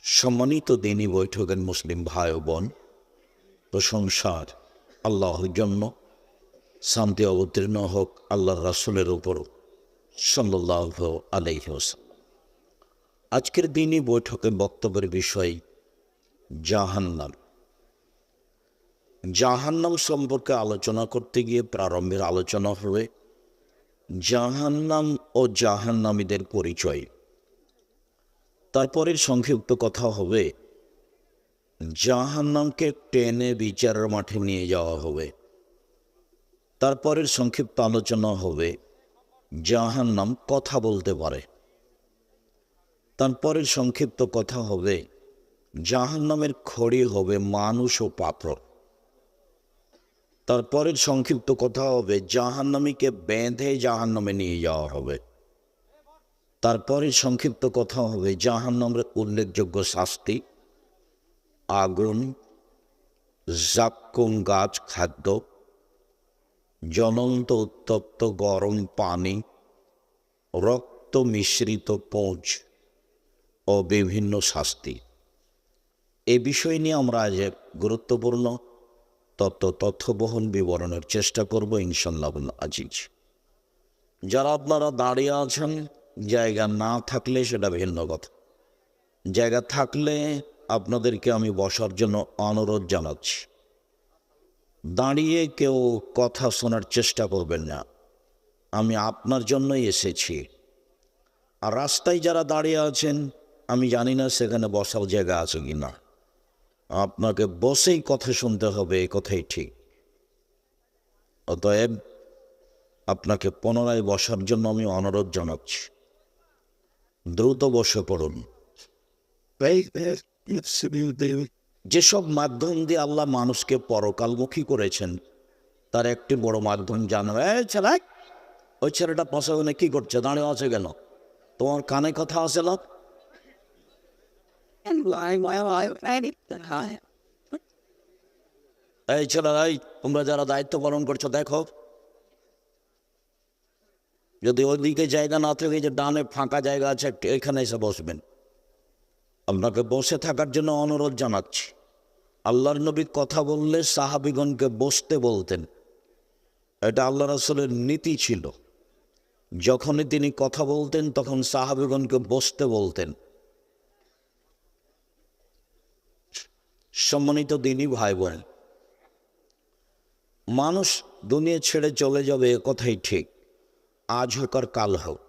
সম্মানিত দিনী বৈঠকের মুসলিম ভাই ও বোন, প্রশংসার আল্লাহর জন্য, শান্তি অবতীর্ণ হোক আল্লাহর রাসূলের উপর সাল্লাল্লাহু আলাইহি ওয়াসাল্লাম। আজকের দিনী বৈঠকের বক্তব্যের বিষয় জাহান্নাম। জাহান্নাম সম্পর্কে আলোচনা করতে গিয়ে প্রারম্ভের আলোচনা হবে জাহান্নাম ও জাহান্নামীদের পরিচয়। তারপরের সংক্ষিপ্ত কথা হবে জাহান্নামকে টেনে বিচারের মাঠে নিয়ে যাওয়া হবে। তারপরের সংক্ষিপ্ত আলোচনা হবে জাহান্নাম কথা বলতে পারে। তারপরের সংক্ষিপ্ত কথা হবে জাহান্নামের খড়ি হবে মানুষ ও পাথর। তারপরের সংক্ষিপ্ত কথা হবে জাহান্নামীকে বেঁধে জাহান্নামে নিয়ে যাওয়া হবে। তারপরের সংক্ষিপ্ত কথা হবে জাহান্নামের উল্লেখযোগ্য শাস্তি, আগুন, জাক্কুম গাছ খাদ্য, জ্বলন্ত উত্তপ্ত গরম পানি, রক্ত মিশ্রিত পোঁচ ও বিভিন্ন শাস্তি। এই বিষয় নিয়ে আমরা আজ এক গুরুত্বপূর্ণ তথ্যবহন বিবরণের চেষ্টা করব ইনশাআল্লাহ আজিজ। যারা আপনারা দাঁড়িয়ে আছেন, জায়গা না থাকলে সেটা ভিন্ন কথা। জায়গা থাকলে আপনাদেরকে আমি বসার জন্য অনুরোধ জানাচ্ছি। দাঁড়িয়ে কেউ কথা শোনার চেষ্টা করবেন না, আমি আপনার জন্যই এসেছি। আর রাস্তায় যারা দাঁড়িয়ে আছেন, আমি জানি না সেখানে বসার জায়গা আছে কি না, আপনাকে বসেই কথা শুনতে হবে, এই কথাই ঠিক। অতএব আপনাকে পুনরায় বসার জন্য আমি অনুরোধ জানাচ্ছি। দ্রুত বসে পড়ুন। যেসব মাধ্যম দিয়ে আল্লাহ মানুষকে পরকালমুখী করেছেন তার একটি বড় মাধ্যম জানো। ছেলে, ওই ছেলেটা পাশে কি করছে, দাঁড়িয়ে আছে কেন? তোমার কানে কথা আছে না? এই ছেলেরাই, তোমরা যারা দায়িত্ব পালন করছো দেখো, যদি ওইদিকে জায়গা না থাকে, যে ডানে ফাঁকা জায়গা আছে, এখানে এসে বসবেন। আপনাকে বসে থাকার জন্য অনুরোধ জানাচ্ছি। আল্লাহর নবী কথা বললে সাহাবীগণকে বসতে বলতেন, এটা আল্লাহ রাসূলের নীতি ছিল। যখনই তিনি কথা বলতেন তখন সাহাবীগণকে বসতে বলতেন। সম্মানিত দিনী ভাই বোন, মানুষ দুনিয়া ছেড়ে চলে যাবে, এ কথাই ঠিক, আজ হোক আর কাল হোক।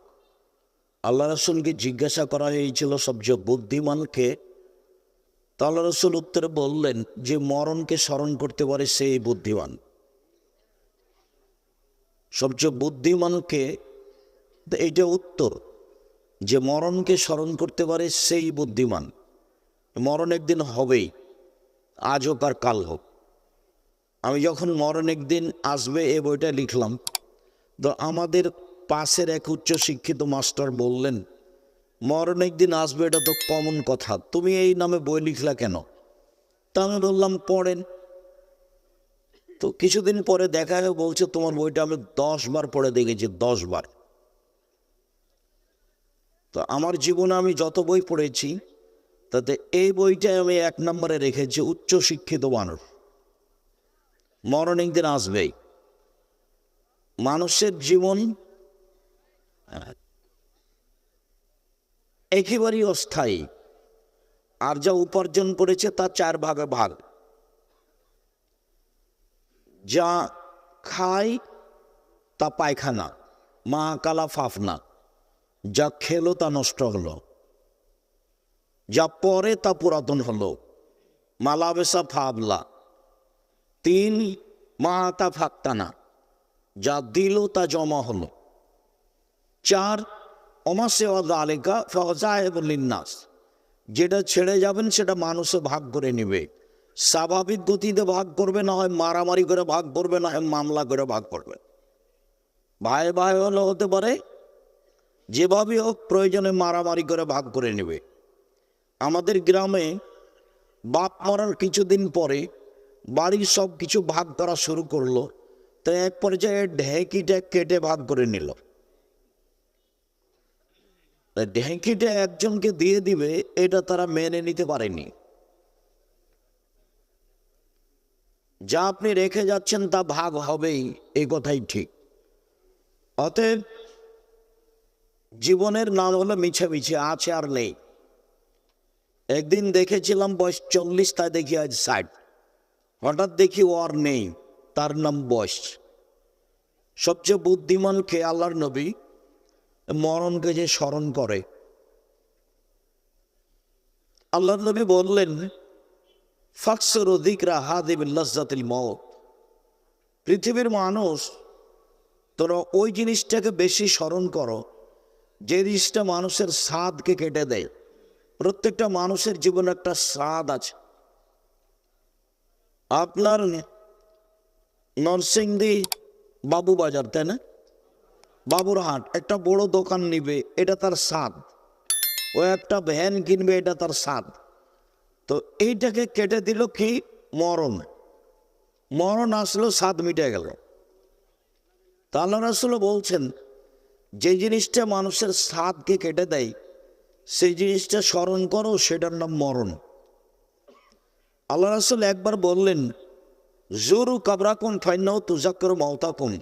আল্লাহ রাসূলকে জিজ্ঞাসা করা হয়েছিল সবচেয়ে বুদ্ধিমানকে, তা আল্লাহ রাসূল উত্তরে বললেন যে মরণকে স্মরণ করতে পারে সেই বুদ্ধিমান। সবচেয়ে বুদ্ধিমানকে, এইটা উত্তর, যে মরণকে স্মরণ করতে পারে সেই বুদ্ধিমান। মরণ একদিন হবেই, আজ হোক আর কাল হোক। আমি যখন মরণ একদিন আসবে এ বইটা লিখলাম, তো আমাদের পাশের এক উচ্চশিক্ষিত মাস্টার বললেন, মরণ একদিন আসবে এটা তো কমন কথা, তুমি এই নামে বই লিখলা কেন? তা আমি বললাম পড়েন। তো কিছুদিন পরে দেখা গেল বলছে তোমার বইটা আমি 10 বার পড়ে দেখেছি, 10 বার। তো আমার জীবনে আমি যত বই পড়েছি তাতে এই বইটাই আমি 1 নম্বরে রেখেছি, উচ্চশিক্ষিত মানুষ। মরণ একদিন আসবেই। মানুষের জীবন একেবারেই অস্থায়ী, আর যা উপার্জন করেছে তার 4 ভাগে ভাগ। যা খায় তা পায়খানা, মা কালা ফাফনা। যা খেলো তা নষ্ট হলো, যা পরে তা পুরাতন হলো, মালাবেসা ফাবলা। 3 মা তা ফাক্তানা, যা দিল তা জমা হলো। 4 অমাসেওয়া আলেকা ফজায়বলিন্নাস, যেটা ছেড়ে যাবেন সেটা মানুষে ভাগ করে নেবে। স্বাভাবিক গতিতে ভাগ করবে, না হয় মারামারি করে ভাগ করবে, না হয় মামলা করে ভাগ করবে। ভাই ভাই হলে হতে পারে, যেভাবে হোক প্রয়োজনে মারামারি করে ভাগ করে নেবে। আমাদের গ্রামে বাপ মরার কিছুদিন পরে বাড়ির সব কিছু ভাগ করা শুরু করলো, তো এক পর্যায়ে ঢেকিটা কেটে ভাগ করে নিল। ঢেঁকিটা একজনকে দিয়ে দিবে, এটা তারা মেনে নিতে পারেনি। যা আপনি রেখে যাচ্ছেন তা ভাগ হবেই, এই কথাই ঠিক। অতএব জীবনের নাম হলো মিছামিছি, আছে আর নেই। একদিন দেখেছিলাম বয়স 40, তাই দেখি আজ 60। হঠাৎ দেখি ও আর নেই, তার নাম বয়স। সবচেয়ে বুদ্ধিমান কে? আল্লাহর নবী মরণকে যে স্মরণ করে। আল্লাহর নবী বললেন, ফাকসুরু যিকরা হাযিবিল লাযযাতিল মাউত। পৃথিবীর মানুষ, তোরা ওই জিনিসটাকে বেশি স্মরণ করো যে জিনিসটা মানুষের স্বাদকে কেটে দেয়। প্রত্যেকটা মানুষের জীবনে একটা স্বাদ আছে। আপনার নরসিংদী বাবুবাজার, তাই না, বাবুরহাট একটা বড় দোকান নিবে, এটা তার স্বাদ। ও একটা ভ্যান কিনবে, এটা তার স্বাদ। তো এইটাকে কেটে দিল কি? মরণ। মরণ আসলো, স্বাদ মিটে গেল। তা আল্লাহ রাসূল বলছেন, যে জিনিসটা মানুষের স্বাদকে কেটে দেয় সেই জিনিসটা স্মরণ করো, সেটার নাম মরণ। আল্লাহ রাসূল একবার বললেন, জুরু কাবরাকুম ফাইন্নাহু তুযাক্কিরু মাউতাকুম।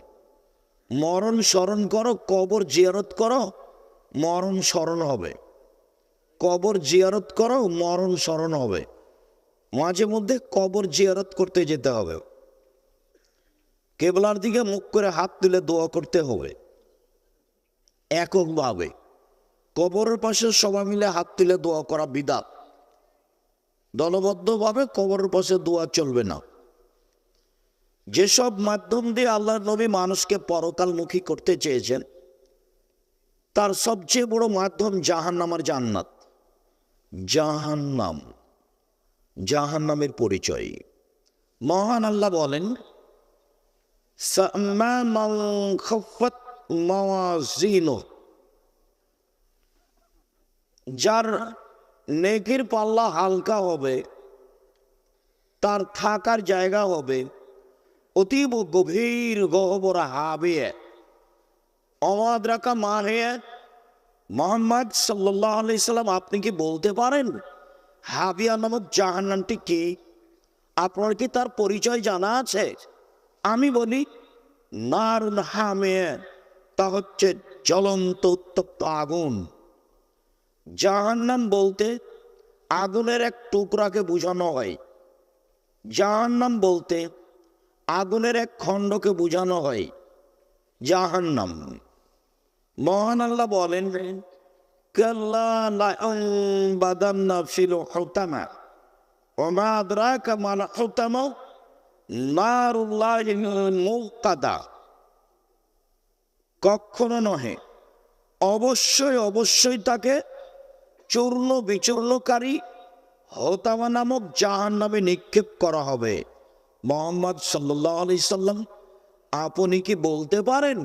মরণ স্মরণ করো, কবর জিয়ারত করো, মরণ স্মরণ হবে। কবর জিয়ারত করো, মরণ স্মরণ হবে। মাঝে মধ্যে কবর জিয়ারত করতে যেতে হবে। কেবলার দিকে মুখ করে হাত তুলে দোয়া করতে হবে এককভাবে। কবরের পাশে সবাই মিলে হাত তুলে দোয়া করা বিদআত। দলবদ্ধভাবে কবরের পাশে দোয়া চলবে না। যেসব মাধ্যম দিয়ে আল্লাহর নবী মানুষকে পরকালমুখী করতে চেয়েছেন, তার সবচেয়ে বড় মাধ্যম জাহান্নাম আর জান্নাত। জাহান্নাম, জাহান্নামের পরিচয়। মহান আল্লাহ বলেন, মান খাফফাত মাওয়াজিনুহু। যার নেকির পাল্লা হালকা হবে, তার থাকার জায়গা হবে অতীব গভীর গহ্বর হাবিয়ে। অমাদ্রাকা মানে মুহাম্মদ সাল্লাল্লাহু আলাইহি সাল্লাম, আপনি কি বলতে পারেন হাবিয়া নামক জাহান্নামটি কি? আপনার কি তার পরিচয় জানা আছে? আমি বলি, নারুন হামিয়ে, তা হচ্ছে জ্বলন্ত উত্তপ্ত আগুন। জাহান্নাম বলতে আগুনের এক টুকরাকে বোঝানো হয়। জাহান্নাম বলতে আগুনের এক খণ্ডকে বোঝানো হয়। জাহান্নাম। মহান আল্লাহ বলেন, কাল্লা লায়ুনবাদান্না ফিল হুতামা ওয়া মা আদরাকা মাল হুতামা নারুল্লাহিল মুকাদা। কখনো নহে, অবশ্যই অবশ্যই তাকে চূর্ণ বিচূর্ণকারী হোতামা নামক জাহান্নামে নিক্ষেপ করা হবে। মুহাম্মদ সাল্লাল্লাহু আলাইহি সাল্লাম, আপনি কি বলতে পারেন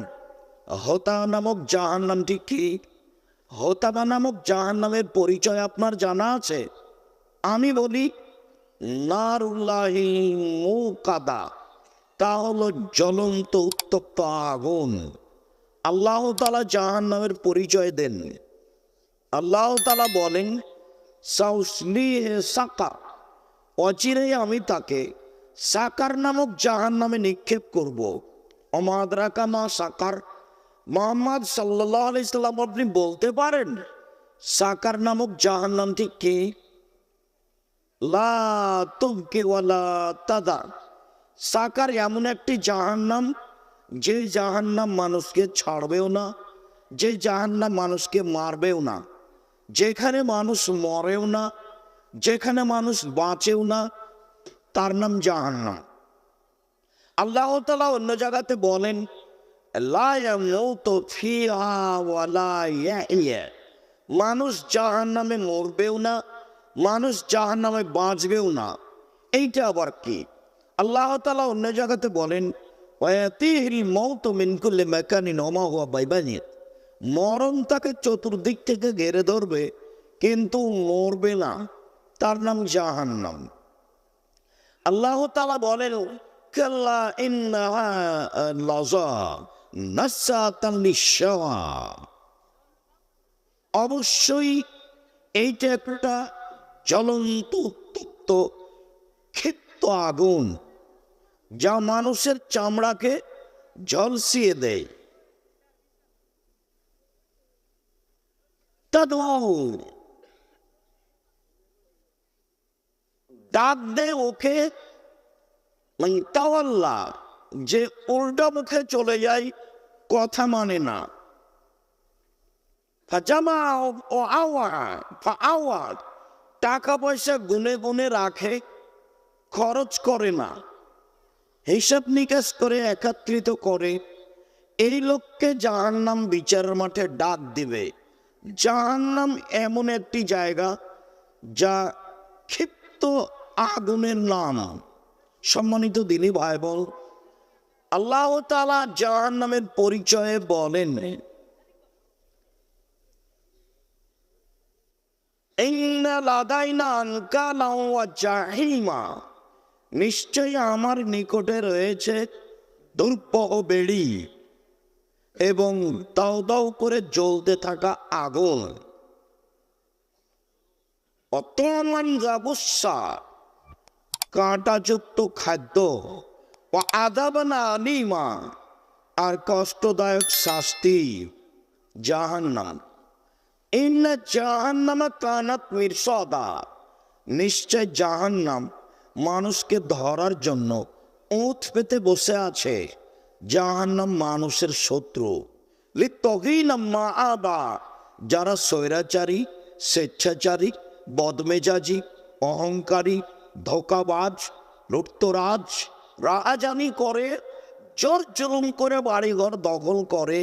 হোতামা নামক জাহান্নামটি কি? হোতামা নামক জাহান্নামের পরিচয় আপনার জানা আছে? আমি বলি, নারুল্লাহি মুকাদা, তা হলো জ্বলন্ত উত্তপ্ত আগুন। আল্লাহ তাআলা জাহান্নামের পরিচয় দেন। আল্লাহ তাআলা বলেন, সাউসলিহি সাকার, অচিরেই আমি তাকে সাকার নামক জাহান্নামে নিক্ষেপ করব। ওমা আদরাকা মা সাকার। মুহাম্মদ সাল্লাল্লাহু আলাইহি সাল্লাম, আপনি বলতে পারেন সাকার নামক জাহান্নামটি কি? লা তুবকি ওয়ালা তাদার। সাকার এমন একটি জাহান্নাম, যে জাহান্নাম মানুষকে ছাড়বেও না, যে জাহান্নাম মানুষকে মারবেও না, যেখানে মানুষ মরেও না, যেখানে মানুষ বাঁচেও না, তার নাম জাহান্নাম। আল্লাহ তাআলা অন্য জায়গাতে বলেন, লা ইয়ামুতু ফিহা ওয়া লা ইয়াহইয়া। মানুষ জাহান্নামে মরবেও না, মানুষ জাহান্নামে বাঁচবেও না। এইটা আবার কি? আল্লাহ তাআলা অন্য জায়গাতে বলেন, ওয়ায়াতিহিল মাউতু মিন কুল্লি মাকানিন ওয়া মা হুয়া বাইবানিয়া। মরণ তাকে চতুর্দিক থেকে ঘিরে ধরবে, কিন্তু মরবে না, তার নাম জাহান্নাম। আল্লাহ তাআলা বলেন, কাল্লা ইন্নাহা লাযা নাসাতান লিশাওয়া। অবশ্যই এইটা একটা জ্বলন্ত উত্তপ্ত ক্ষিপ্ত আগুন, যা মানুষের চামড়াকে ঝলসিয়ে দেয়। ডাক দে ওকে, তাওয়াল্লা, যে উল্টা মুখে চলে যায়, কথা মানে না। টাকা পয়সা গুনে গুনে রাখে, খরচ করে না, হিসাব নিকাশ করে একত্রিত করে। এই লোককে জাহান্নাম বিচারের মাঠে ডাক দিবে। জাহান্নাম এমন একটি জায়গা যা ক্ষিপ্ত আগুনের নাম। সম্মানিত দিনী ভাই বোন, আল্লাহ তাআলা জাহান্নামের পরিচয়ে বলেন, ইন্না লাদাইনা আনকালাও ওয়া জাহিমা, নিশ্চয়ই আমার নিকটে রয়েছে দুর্বহ বেড়ি এবং দাউ দাউ করে জ্বলতে থাকা আগুন। অতমান যাবুসা, কাঁটাযুক্ত খাদ্য, ও আযাবানা আলীমা, আর কষ্টদায়ক শাস্তি, জাহান্নাম। ইন্না জাহান্নামা কানাত মিরসাদা, নিশ্চয় জাহান্নাম মানুষকে ধরার জন্য ওঁত পেতে বসে আছে। জাহান্নাম মানুষের শত্রু। লিত্তগিনা মাআবা, যারা স্বৈরাচারী, স্বেচ্ছাচারী, বদমেজাজি, অহংকারী, ধোঁকাবাজ, লুটতরাজ, রাহাজানি করে, জোর জুলুম করে বাড়িঘর দখল করে,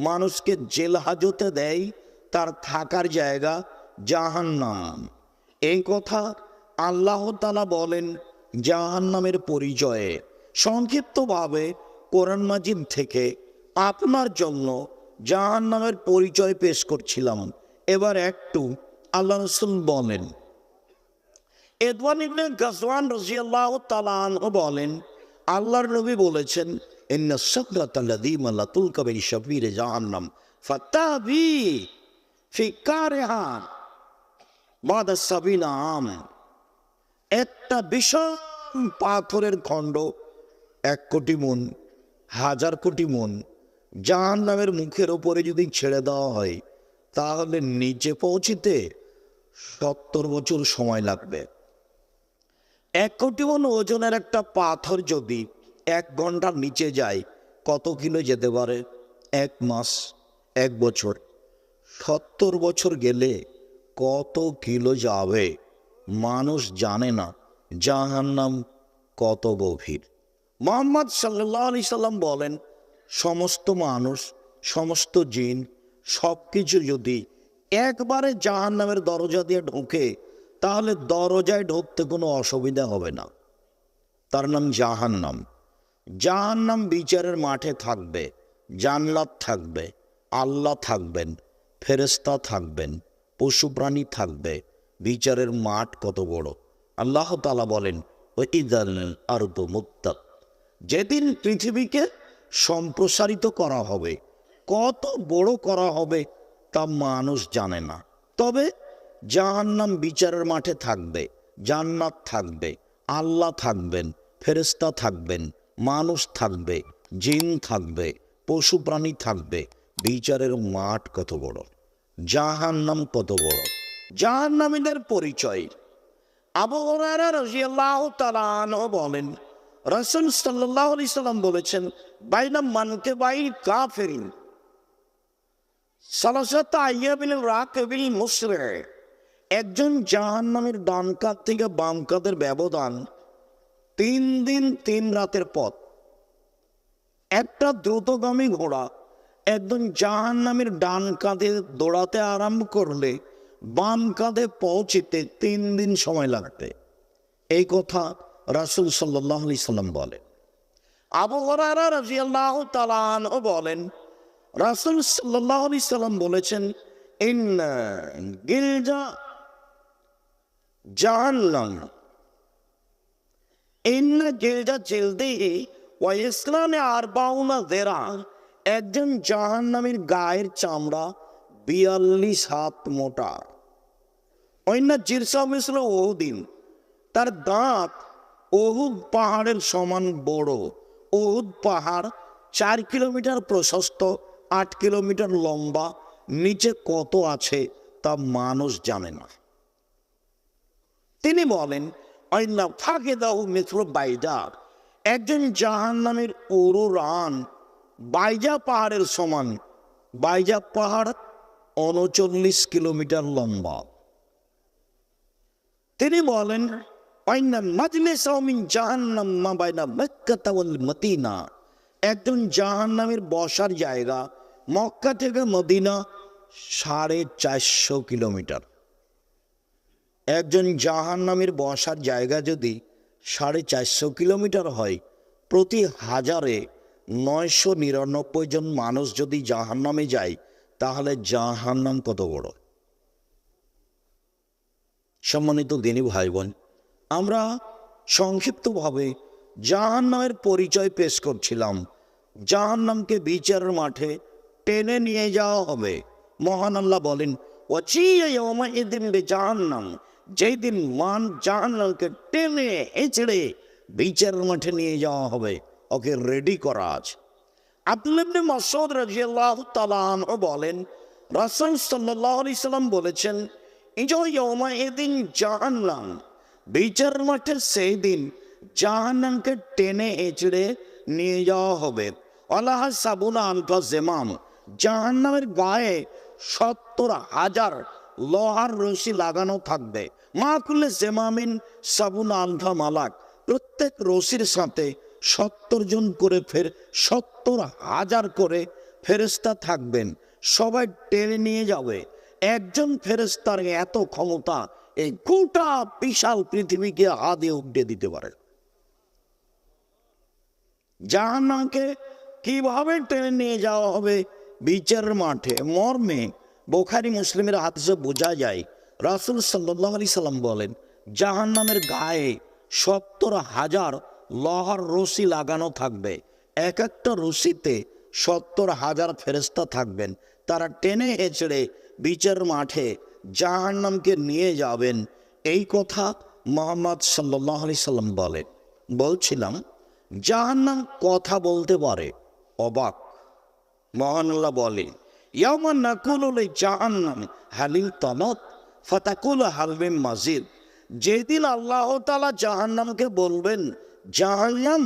মানুষকে জেল হাজতে দেয়, তার থাকার জায়গা জাহান্নাম। এই কথা আল্লাহ তাআলা বলেন জাহান্নামের পরিচয়ে। সংক্ষিপ্তভাবে কোরআন মাজিদ থেকে আপনার জন্য জাহান্নামের পরিচয় পেশ করছিলাম। এবার একটু আল্লাহ রাসূল বলেন, এদওয়ান ইবনে গাজওয়ান রাদিয়াল্লাহু তাআলা আনহু বলেন, আল্লাহর নবী বলেছেন, ইন্না সাকরাতাল্লাযী লাতুলকা বিশাফির জাহান্নাম ফাতাবি ফি কারিহা বাদা সাবিনা আম। একটা বিশাল পাথরের খণ্ড 1 কোটি মন, 1000 কোটি মন জাহান্নামের মুখের ওপরে যদি ছেড়ে দেওয়া হয়, তাহলে নিচে পৌঁছিতে 70 বছর সময় লাগবে। 1 কোটি মন ওজনের একটা পাথর যদি 1 ঘন্টার নিচে যায়, কত কিলো যেতে পারে? 1 মাস, 1 বছর। 70 বছর গেলে কত কিলো যাবে মানুষ জানে না। জাহান্নাম কত গভীর। মুহাম্মদ সাল্লাল্লাহু আলাইহি সাল্লাম বলেন, সমস্ত মানুষ, সমস্ত জিন, সব কিছু যদি একবারে জাহান্নামের দরজা দিয়ে ঢোকে, তাহলে দরজায় ঢুকতে কোনো অসুবিধা হবে না। তার নাম জাহান্নাম। জাহান্নাম বিচারের মাঠে থাকবে, জান্নাত থাকবে, আল্লাহ থাকবেন, ফেরেশতা থাকবেন, পশু প্রাণী থাকবে। বিচারের মাঠ কত বড়! আল্লাহ তাআলা বলেন, ওয়াইযাল আরদু মুদ্দাত, যেদিন পৃথিবীকে সম্প্রসারিত করা হবে, কত বড় করা হবে তা মানুষ জানে না। তবে জাহান্নাম বিচারের মাঠে থাকবে, জান্নাত থাকবে, আল্লাহ থাকবেন, ফেরেশতা থাকবেন, মানুষ থাকবে, জিন থাকবে, পশু প্রাণী থাকবে। বিচারের মাঠ কত বড়! জাহান্নাম কত বড়! জাহান্নামীদের পরিচয়। আবু হুরায়রা রাদিয়াল্লাহু তাআলা আনহু বলেন, রাসূল সাল্লাল্লাহু আলাইহি সাল্লাম বলেছেন, বাইনা মানকিবাই কাফিরিন সালাসাতা আইয়ামিন রাকিবিল মুসরি, একজন জাহান্নামীর ডান কাঁধ থেকে বাম কাঁধের ব্যবধান 3 দিন 3 রাতের পথ। একটা দ্রুতগামী ঘোড়া একজন জাহান্নামীর ডান কাঁধে দৌড়াতে আরম্ভ করলে বাম কাঁধে পৌঁছিতে 3 দিন সময় লাগবে। এই কথা রাসূল সাল্লাল্লাহু আলাইহি সাল্লাম বলেন। আবু হুরায়রা রাদিয়াল্লাহু তাআলা আনহু বলেন, রাসূল সাল্লাল্লাহু আলাইহি সাল্লাম বলেছেন, ইন্না গিলজা জাহান্নাম, ইন্না গিলজা জিলদিহি ওয়া ইসলামে আরবাউনা যিরা, একজন জাহান্নামীর গায়ের চামড়া 42 হাত মোটা। অন্য জিরসা মিশ্র ওহুদিন, তার দাঁত ওহুদ পাহাড়ের সমান বড়। ওহুদ পাহাড় 4 কিলোমিটার প্রশস্ত, 8 কিলোমিটার লম্বা। নিচে কত আছে তা মানুষ জানে না। তিনি বলেন, অন্যা ফাঁকে দাও মিত্র বাইজার, একজন জাহান্নামের উরু রান বাইজা পাহাড়ের সমান। বাইজা পাহাড় 39 কিলোমিটার লম্বা। তিনি বলেন, অন্যা মাজলিস মিন জাহান্নাম মা বাইনা মক্কা ওয়াল মদিনা, একজন জাহান্নামের বসার জায়গা মক্কা থেকে মদিনা 450 কিলোমিটার। একজন জাহান্নামের বসার জায়গা যদি 450 কিলোমিটার হয়, প্রতি হাজারে 999 জন মানুষ যদি জাহান্নামে যায়, তাহলে জাহান্নাম কত বড়। সম্মানিত দিনী ভাই বোন, আমরা সংক্ষিপ্তভাবে জাহান্নামের পরিচয় পেশ করছিলাম। জাহান্নামকে বিচারের মাঠে টেনে নিয়ে যাওয়া হবে। মহান আল্লাহ বলেন, জাহান্নাম, যেই দিন জাহান্নামকে টেনে হেঁচড়ে বিচারের মাঠে নিয়ে যাওয়া হবে, ওকে রেডি করা আছে। আব্দুল্লাহ ইবনে মাসউদ রাদিয়াল্লাহু তাআলা আনহু বলেন, রাসূল সাল্লাল্লাহু আলাইহি সাল্লাম বলেছেন, ইয়ৌমাইদিন জাহান্নাম, বিচার মাঠে সেই দিন জাহান্নামকে টেনে হেঁচড়ে নিয়ে যাওয়া হবে। আল্লাহ সাবুনা আলফা জেমাম, জাহান্নামের গায়ে 70,000 লোহার রশি লাগানো থাকবে। মা কুল্লে জেমামিন সাবুনা আলফা মালাক, প্রত্যেক রশির সাথে 70 জন করে 70,000 করে ফেরেশতা থাকবেন। সবাই টেনে নিয়ে যাবে। একজন ফেরেশতার এত ক্ষমতা, এই গোটা বিশাল পৃথিবীকে হাতে উঠে দিতে পারে। জাহান্নামকে কিভাবে টেনে নিয়ে যাওয়া হবে বিচারের মাঠে মর্মে বুখারী মুসলিমের হাদিসে বোঝা যায়, রাসূল সাল্লাল্লাহু আলাইহি সাল্লাম বলেন, জাহান্নামের গায়ে 70,000 লোহার রশি লাগানো থাকবে। এক একটা রশিতে 70,000 ফেরেশতা থাকবেন। তারা টেনে হেঁচড়ে বিচার মাঠে জাহান্নামকে নিয়ে যাবেন। এই কথা মুহাম্মদ সাল্লাল্লাহু আলাইহি সাল্লাম বলছিলাম, জাহান্নাম কথা বলতে পারে। অবাক! মহান আল্লাহ বলেন, ইয়াওমা নাকুলু লিজাহান্নাম হালিল তামাত ফাতাকুলু হাল মিন মাজিদ, যেদিন আল্লাহ তাআলা জাহান্নামকে বলবেন, জাহান্নাম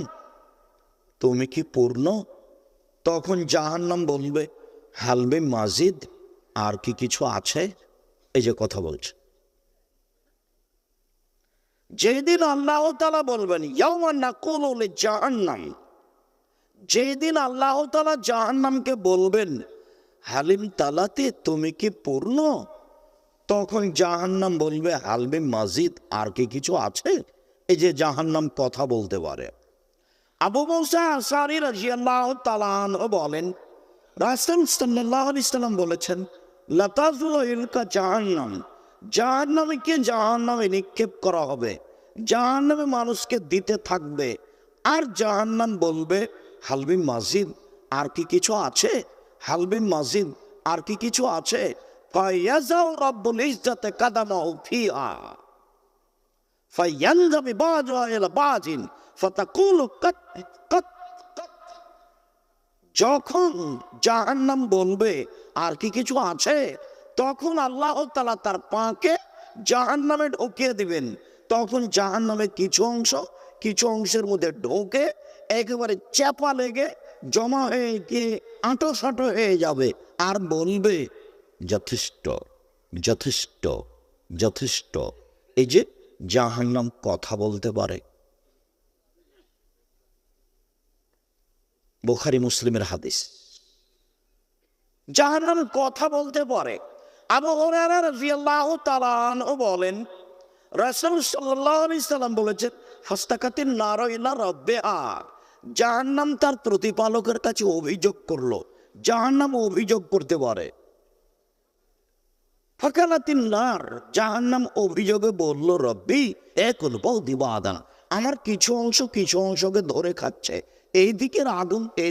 তুমি কি পূর্ণ? তখন জাহান্নাম বলবে, হাল মিন মাজিদ, আর কি কিছু আছে? এই যে কথা বলছে, যেদিন আল্লাহ তাআলা বলবেন, ইয়াওমা নাকুলু লিজাহান্নাম, যেদিন আল্লাহ তাআলা জাহান্নামকে বলবেন, হালিম তালাতে তুমি কি পূর্ণ? তখন জাহান্নাম বলবে, হালবে মাজিদ, আর কি কিছু আছে? এই যে জাহান্নাম কথা বলতে পারে। আবু মুসা আশআরী রাদিয়াল্লাহু তাআলা আনহু বলেন, রাসূল সাল্লাল্লাহু আলাইহি সাল্লাম বলেছেন, লাতাজুলু ইলকা জাহান্নাম, জাহান্নামকে জাহান্নামে নিক্ষেপ করা হবে। জাহান্নামে মানুষকে দিতে থাকবে, আর জাহান্নাম বলবে, হালবি মাজিদ, আর কি কিছু আছে? হালবি মাজিদ, আর কি কিছু আছে? ফায়াযাউ রাব্বুল ইজ্জাতি কাদামাহু ফিহা ফায়ানজাবি বাযুহা ইলা বাযিন ফাতাকুলু কাত কাত কাত। যখন জাহান্নাম বলবে, আর কি কিছু আছে, তখন আল্লাহ তাআলা তার পাকে জাহান্নামে ঢুকিয়ে দিবেন। তখন জাহান্নামের কিছু অংশের মধ্যে ঢোকে একেবারে চাপা লেগে জমা হয়ে গিয়ে আঁটো হয়ে যাবে, আর বলবে, যথেষ্ট যথেষ্ট যথেষ্ট। এই যে জাহান্নাম কথা বলতে পারে। বুখারী মুসলিমের হাদিস, জাহান্নাম কথা বলতে পারে। আবু হুরায়রা রাদিয়াল্লাহু তাআলা আনহু বলেন, রাসূল সাল্লাল্লাহু আলাইহি সাল্লাম বলেছেন, ফাস্তাকাতিন নারু ইলা রাব্বিহা, জাহান্নাম তার প্রতিপালকের কাছে অভিযোগ করলো। জাহান্নাম অভিযোগ করতে পারে। ফাকালাতিন নার, জাহান্নাম অভিযোগে বলল, রব্বি একুল বৌদিবাদান, আমার কিছু অংশকে ধরে খাচ্ছে। এই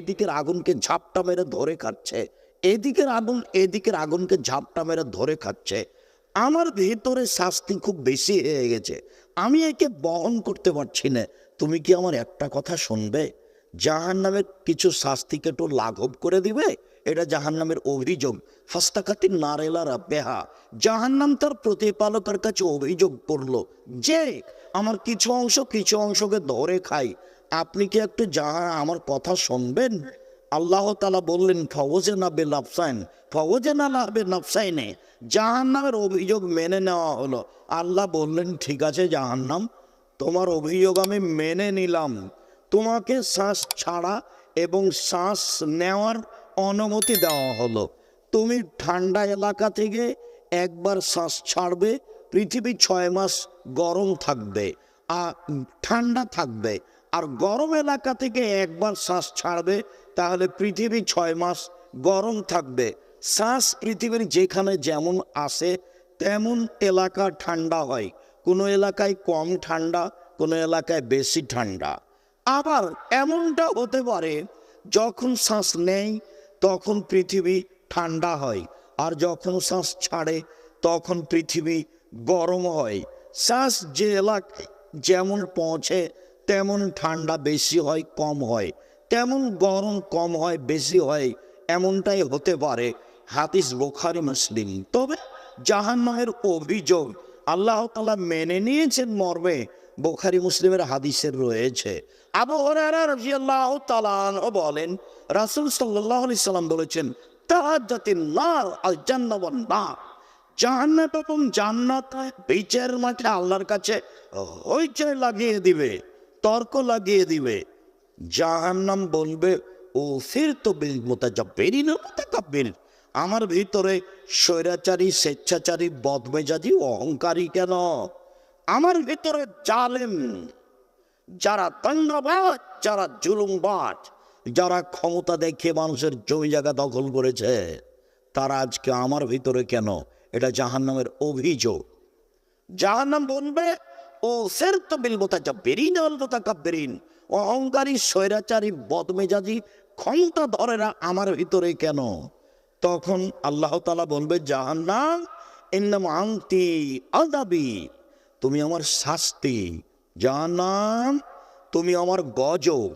দিকের আগুনকে ঝাপটা মেরে ধরে খাচ্ছে, এদিকের আগুনকে ঝাপটা মেরে ধরে খাচ্ছে। আমার ভেতরে শাস্তি খুব বেশি হয়ে গেছে, আমি একে বহন করতে পারছি না। তুমি কি আমার একটা কথা শুনবে? জাহান্নামের কিছু শাস্তিকে একটু লাঘব করে দিবে, এটা জাহান্নামের অভিযোগ। ফাস্তাকাতি নারেলা রাব্বেহা, জাহান্নাম তার প্রতিপালকের কাছে অভিযোগ করলো যে আমার কিছু অংশকে ধরে খাই, আপনি কি একটু আমার কথা শুনবেন? আল্লাহ তাআলা বললেন ফওজেনা বে নাফসাইন, ফওজেনা না বে নাফসাইনে, জাহান্নামের অভিযোগ মেনে নেওয়া হলো। আল্লাহ বললেন ঠিক আছে জাহান্নাম, তোমার অভিযোগ আমি মেনে নিলাম। তোমাকে শ্বাস ছাড়া এবং শ্বাস নেওয়ার অনুমতি দেওয়া হলো। তুমি ঠান্ডা এলাকা থেকে একবার শ্বাস ছাড়বে, পৃথিবী 6 মাস গরম থাকবে আর ঠান্ডা থাকবে। আর গরম এলাকা থেকে একবার শ্বাস ছাড়বে, তাহলে পৃথিবী 6 মাস গরম থাকবে। শ্বাস পৃথিবীর যেখানে যেমন আসে তেমন এলাকা ঠান্ডা হয়, কোনো এলাকায় কম ঠান্ডা, কোনো এলাকায় বেশি ঠান্ডা। আবার এমনটা হতে পারে যখন শ্বাস নেই তখন পৃথিবী ঠান্ডা হয়, আর যখন শ্বাস ছাড়ে তখন পৃথিবী গরম হয়। শ্বাস যে এলাকায় যেমন পৌঁছে তেমন ঠান্ডা বেশি হয় কম হয়, তেমন গরম কম হয় বেশি হয়, এমনটাই হতে পারে। হাদিস বুখারী মুসলিম। তবে জাহান্নামের অভিযোগ আল্লাহ তাআলা মেনে নিয়েছেন মর্মে বুখারী মুসলিমের হাদিসের রয়েছে। আবু হুরায়রা রাদিয়াল্লাহু তাআলা আনহু বলেন রাসূল সাল্লাল্লাহু আলাইহি সাল্লাম বলেছেন তাহাজ্জাতিন নার আল জান্নাহ ওয়ান নার, জাহান্নাম এবং জান্নাত বিচার মাঠে আল্লাহর কাছে হইচই লাগিয়ে দিবে, তর্ক লাগিয়ে দিবে। জাহান্নাম বলবে ও ফিরতু বিল মুতাজাব্বিরিন ওয়া মুতাকাব্বির, আমার ভিতরে স্বৈরাচারী, স্বেচ্ছাচারী, বদমেজাজি, অহংকারী কেন? আমার ভিতরে জালেম, যারা দণ্ডবাজ, যারা জুলুমবাজ, যারা ক্ষমতা দেখে মানুষের জমি জায়গা দখল করেছে, তারা আজকে আমার ভিতরে কেন? এটা জাহান্নামের অভিযোগ। জাহান্নাম বলবে ও ফিরতু বিল মুতাজাব্বিরিন ওয়াল মুতাকাব্বিরিন, অহংকারী, স্বৈরাচারী, বদমেজাজি, ক্ষমতা ধরেরা আমার ভিতরে কেন? তখন আল্লাহ তাআলা বলবে জাহান্নাম ইন্নামা আনতি আযাবি, তুমি আমার শাস্তি। জাহান্নাম তুমি আমার গজব,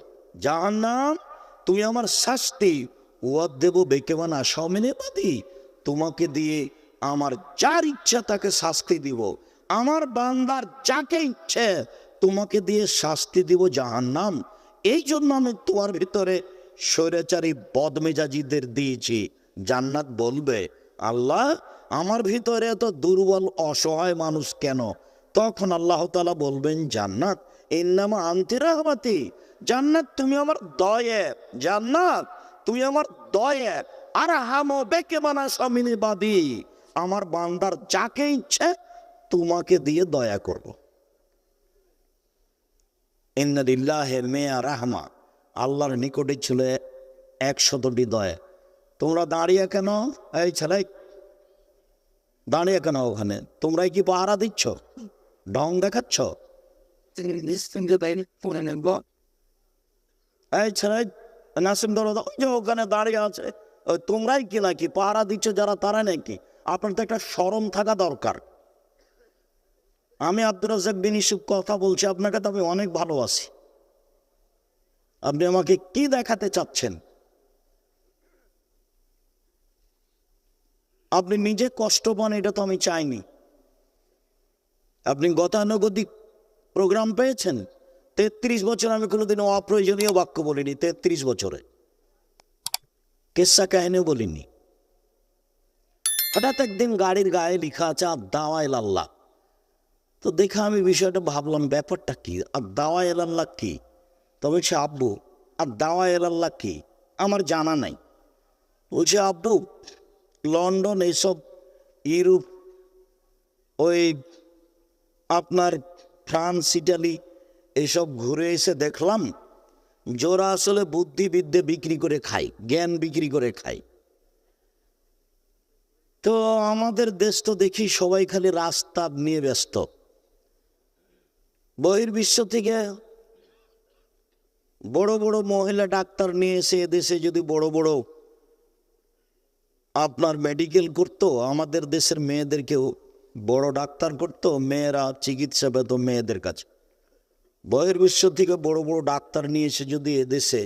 জাহান্নাম তুমি আমার শাস্তি। ওয়াদেব বেকেমান আসামিনে বাদি, তোমাকে দিয়ে আমার যার ইচ্ছা তাকে শাস্তি দিব, আমার বান্দার যাকে ইচ্ছে তোমাকে দিয়ে শাস্তি দিব জাহান্নাম। এই জন্য আমি তোমার ভিতরে স্বৈরাচারী, বদমেজাজিদের দিয়েছি। জান্নাত বলবে আল্লাহ আমার ভিতরে এত দুর্বল অসহায় মানুষ কেন? তখন আল্লাহ তাআলা বলবেন জান্নাত ইন্নামা আনতি রাহমাতি, জান্নাত তুমি আমার দয়া, জান্নাত তুমি আমার দয়া। আর হামো বেকে বানা সামিনী বাদি, আমার বান্দার যাকে ইচ্ছে তোমাকে দিয়ে দয়া করব। ইন্না লিল্লাহি মিয়া রাহমা, আল্লাহর নিকটে ছিল 100টি দয়া। তোমরা দাঁড়িয়ে কেন? এই ছেলে দাঁড়িয়ে কেন ওখানে? তোমরাই কি পাহারা দিচ্ছ, ঢং দেখাচ্ছ? এই ছেলে নাসিম দরদা ওই যে ওখানে দাঁড়িয়ে আছে, তোমরাই কি নাকি পাহারা দিচ্ছ যারা, তারা নাকি? আপনার তো একটা শরম থাকা দরকার। আমি আব্দুর রাজ্জাক বিন ইউসুফ কথা বলছি, আপনাকে তো আমি অনেক ভালোবাসি। আপনি আমাকে কি দেখাতে চাচ্ছেন? আপনি নিজে কষ্ট পান, এটা তো আমি চাইনি। আপনি গতানুগতিক প্রোগ্রাম পেয়েছেন। 33 বছর আমি কোনোদিনও অপ্রয়োজনীয় বাক্য বলিনি, 33 বছরে কেসা কাহিনীও বলিনি। হঠাৎ একদিন গাড়ির গায়ে লেখা আছে আর দাওয়ায় আল্লাহ, তো দেখে আমি বিষয়টা ভাবলাম ব্যাপারটা কি, আর দাওয়ায় আল্লাহ কি? তবে সে আব্বু আর দাওয়ায় আল্লাহ কি আমার জানা নাই। বলছে আব্বু লন্ডন, এইসব ইউরোপ, ওই আপনার ফ্রান্স, ইটালি এসব ঘুরে এসে দেখলাম যারা আসলে বুদ্ধিবিদ্যা বিক্রি করে খায়, জ্ঞান বিক্রি করে খায়। তো আমাদের দেশ তো দেখি সবাই খালি রাস্তা নিয়ে ব্যস্ত। বহির্বিশ্ব থেকে বড় বড় মহিলা ডাক্তার নিয়ে এসে এদেশে যদি বড় বড় আপনার মেডিকেল করতো, আমাদের দেশের মেয়েদেরকেও বড় ডাক্তার করতো, মেয়েরা চিকিৎসা পেত মেয়েদের কাছে। বহির্বিশ্ব থেকে বড় বড় ডাক্তার নিয়ে এসে যদি এদেশে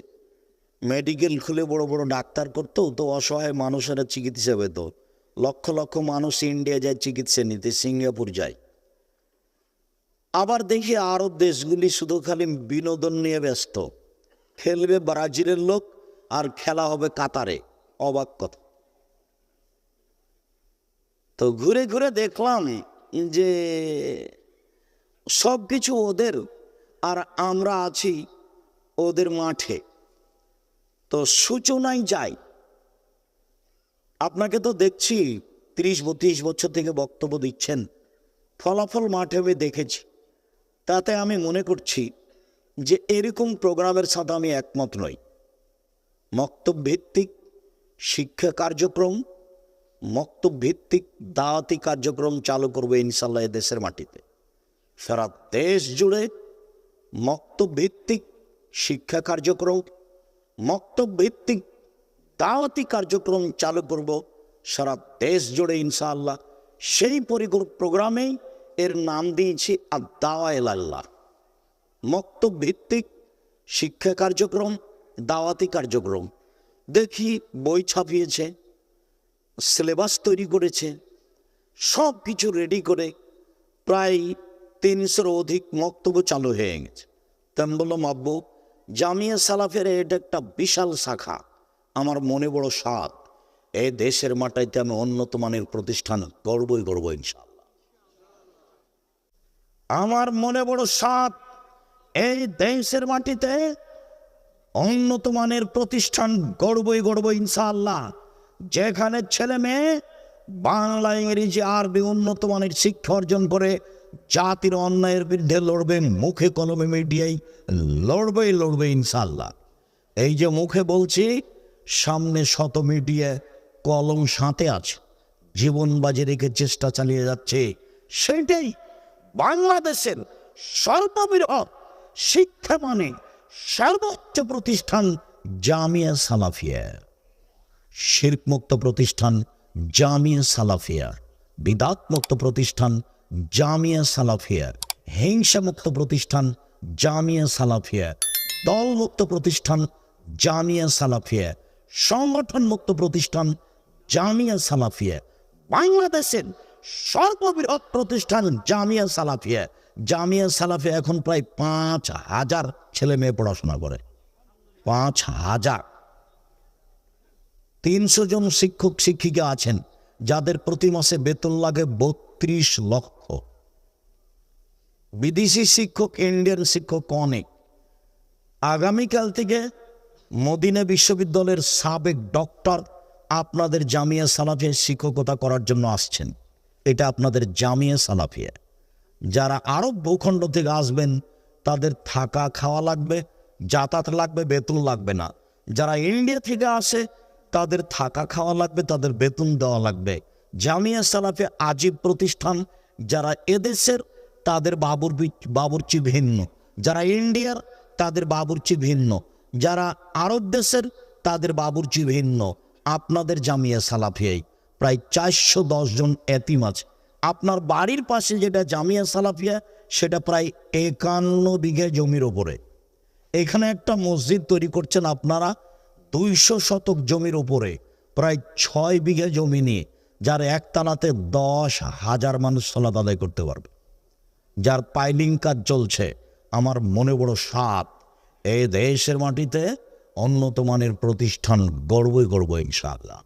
মেডিকেল খুলে বড় বড় ডাক্তার করতো, তো অসহায় মানুষেরা চিকিৎসা পেত। লক্ষ লক্ষ মানুষ ইন্ডিয়া যায় চিকিৎসা নিতে, সিঙ্গাপুর যায়। আবার দেখি আরব দেশগুলি শুধু খালি বিনোদন নিয়ে ব্যস্ত। খেলবে ব্রাজিলের লোক আর খেলা হবে কাতারে। অবাক কথা। তো ঘুরে ঘুরে দেখলাম যে সব কিছু ওদের, আর আমরা আছি ওদের মাঠে। তো সূচনায় যাই। আপনাকে তো দেখছি 30-32 বছর থেকে বক্তব্য দিচ্ছেন, ফলাফল মাঠে আমি দেখেছি। তাতে আমি মনে করছি যে এরকম প্রোগ্রামের সাথে আমি একমত নই। মক্তব ভিত্তিক শিক্ষা কার্যক্রম, মক্তব ভিত্তিক দাওয়াতি কার্যক্রম চালু করবে ইনশাল্লাহ দেশের মাটিতে। সারা দেশ জুড়ে মক্তব ভিত্তিক শিক্ষা কার্যক্রম, মক্তব ভিত্তিক দাওয়াতি কার্যক্রম চালু করব সারা দেশ জুড়ে ইনশাআল্লাহ। সেই প্রোগ্রামেই এর নাম দিয়েছি আদ-দাওয়া ইলাল্লাহ। মক্তব ভিত্তিক শিক্ষা কার্যক্রম, দাওয়াতি কার্যক্রম। দেখি বই ছাপিয়েছে, সিলেবাস তৈরি করেছে, সব কিছু রেডি করে প্রায় 300-র অধিক মক্তব্য চালু হয়ে গেছে। তা আমি বললাম, আব্বু, জামিয়া সালাফের এটা একটা বিশাল শাখা। আমার মনে বড় স্বাদ, এই দেশের মাটিতে আমি উন্নত মানের প্রতিষ্ঠান গড়বই গড়ব ইনশাআল্লাহ। আমার মনে বড় স্বাদ, এই দেশের মাটিতে উন্নত মানের প্রতিষ্ঠান গড়বই গড়ব ইনশাআল্লাহ, যেখানে ছেলে মেয়ে বাংলা, ইংরেজি, আরবি উন্নত মানের শিক্ষা অর্জন করে জাতির অন্যায়ের বিরুদ্ধে লড়বে, মুখে কলমে মিডিয়ায় লড়বে ইনশাআল্লাহ। এই যে মুখে বলছি, সামনে শত মিডিয়া কলম সাথে আছে, জীবন বাজি রেখে চেষ্টা চালিয়ে যাচ্ছে। সেটাই বাংলাদেশের সর্ববৃহৎ শিক্ষা মানে সর্বোচ্চ প্রতিষ্ঠান জামিয়া সালাফিয়া, শিরক মুক্ত প্রতিষ্ঠান জামিয়া সালাফিয়া, বিদাত মুক্ত প্রতিষ্ঠান জামিয়া সালাফিয়া, হিংসা মুক্ত প্রতিষ্ঠান জামিয়া সালাফিয়া, দল মুক্ত প্রতিষ্ঠান জামিয়া সালাফিয়া, সংগঠন মুক্ত প্রতিষ্ঠান জামিয়া সালাফিয়া, বাংলাদেশের সর্ববৃহৎ প্রতিষ্ঠান জামিয়া সালাফিয়া। জামিয়া সালাফিয়া এখন প্রায় 5,000 ছেলে মেয়ে পড়াশোনা করে। 5,000। 300 জন শিক্ষক শিক্ষিকা আছেন যাদের প্রতি মাসে বেতন লাগে 32 লক্ষ। বিদেশি শিক্ষক, ইন্ডিয়ান শিক্ষক অনেক। আগামীকাল থেকে মদিনা বিশ্ববিদ্যালয়ের সাবেক ডক্টর আপনাদের জামিয়া সালাফিয়া শিক্ষকতা করার জন্য আসছেন। এটা আপনাদের জামিয়া সালাফিয়া। যারা আরব ভূখণ্ড থেকে আসবেন তাদের থাকা খাওয়া লাগবে, যাতায়াত লাগবে, বেতন লাগবে না। যারা ইন্ডিয়া থেকে আসে তাদের থাকা খাওয়া লাগবে, তাদের বেতন দেওয়া লাগবে। জামিয়া সালাফিয়া আজীব প্রতিষ্ঠান। যারা এদেশের তাদের বাবুর্চি ভিন্ন, যারা ইন্ডিয়ার তাদের বাবুর্চি ভিন্ন, যারা আরব দেশের তাদের বাবুর্চি ভিন্ন। আপনাদের জামিয়া সালাফিয়ায় প্রায় 410 জন এতিম আছে। আপনার বাড়ির পাশে যেটা জামিয়া সালাফিয়া, সেটা প্রায় 51 বিঘা জমির ওপরে। এখানে একটা মসজিদ তৈরি করছেন আপনারা 200 শতক জমির ওপরে, প্রায় 6 বিঘা জমি নিয়ে, যার একতলাতে 10,000 মানুষ সালাত আদায় করতে পারবে, যার পাইলিং কাজ চলছে। আমার মনে বড় স্বাদ, এই দেশের মাটিতে উন্নত মানের প্রতিষ্ঠান গড়বই ইনশাআল্লাহ।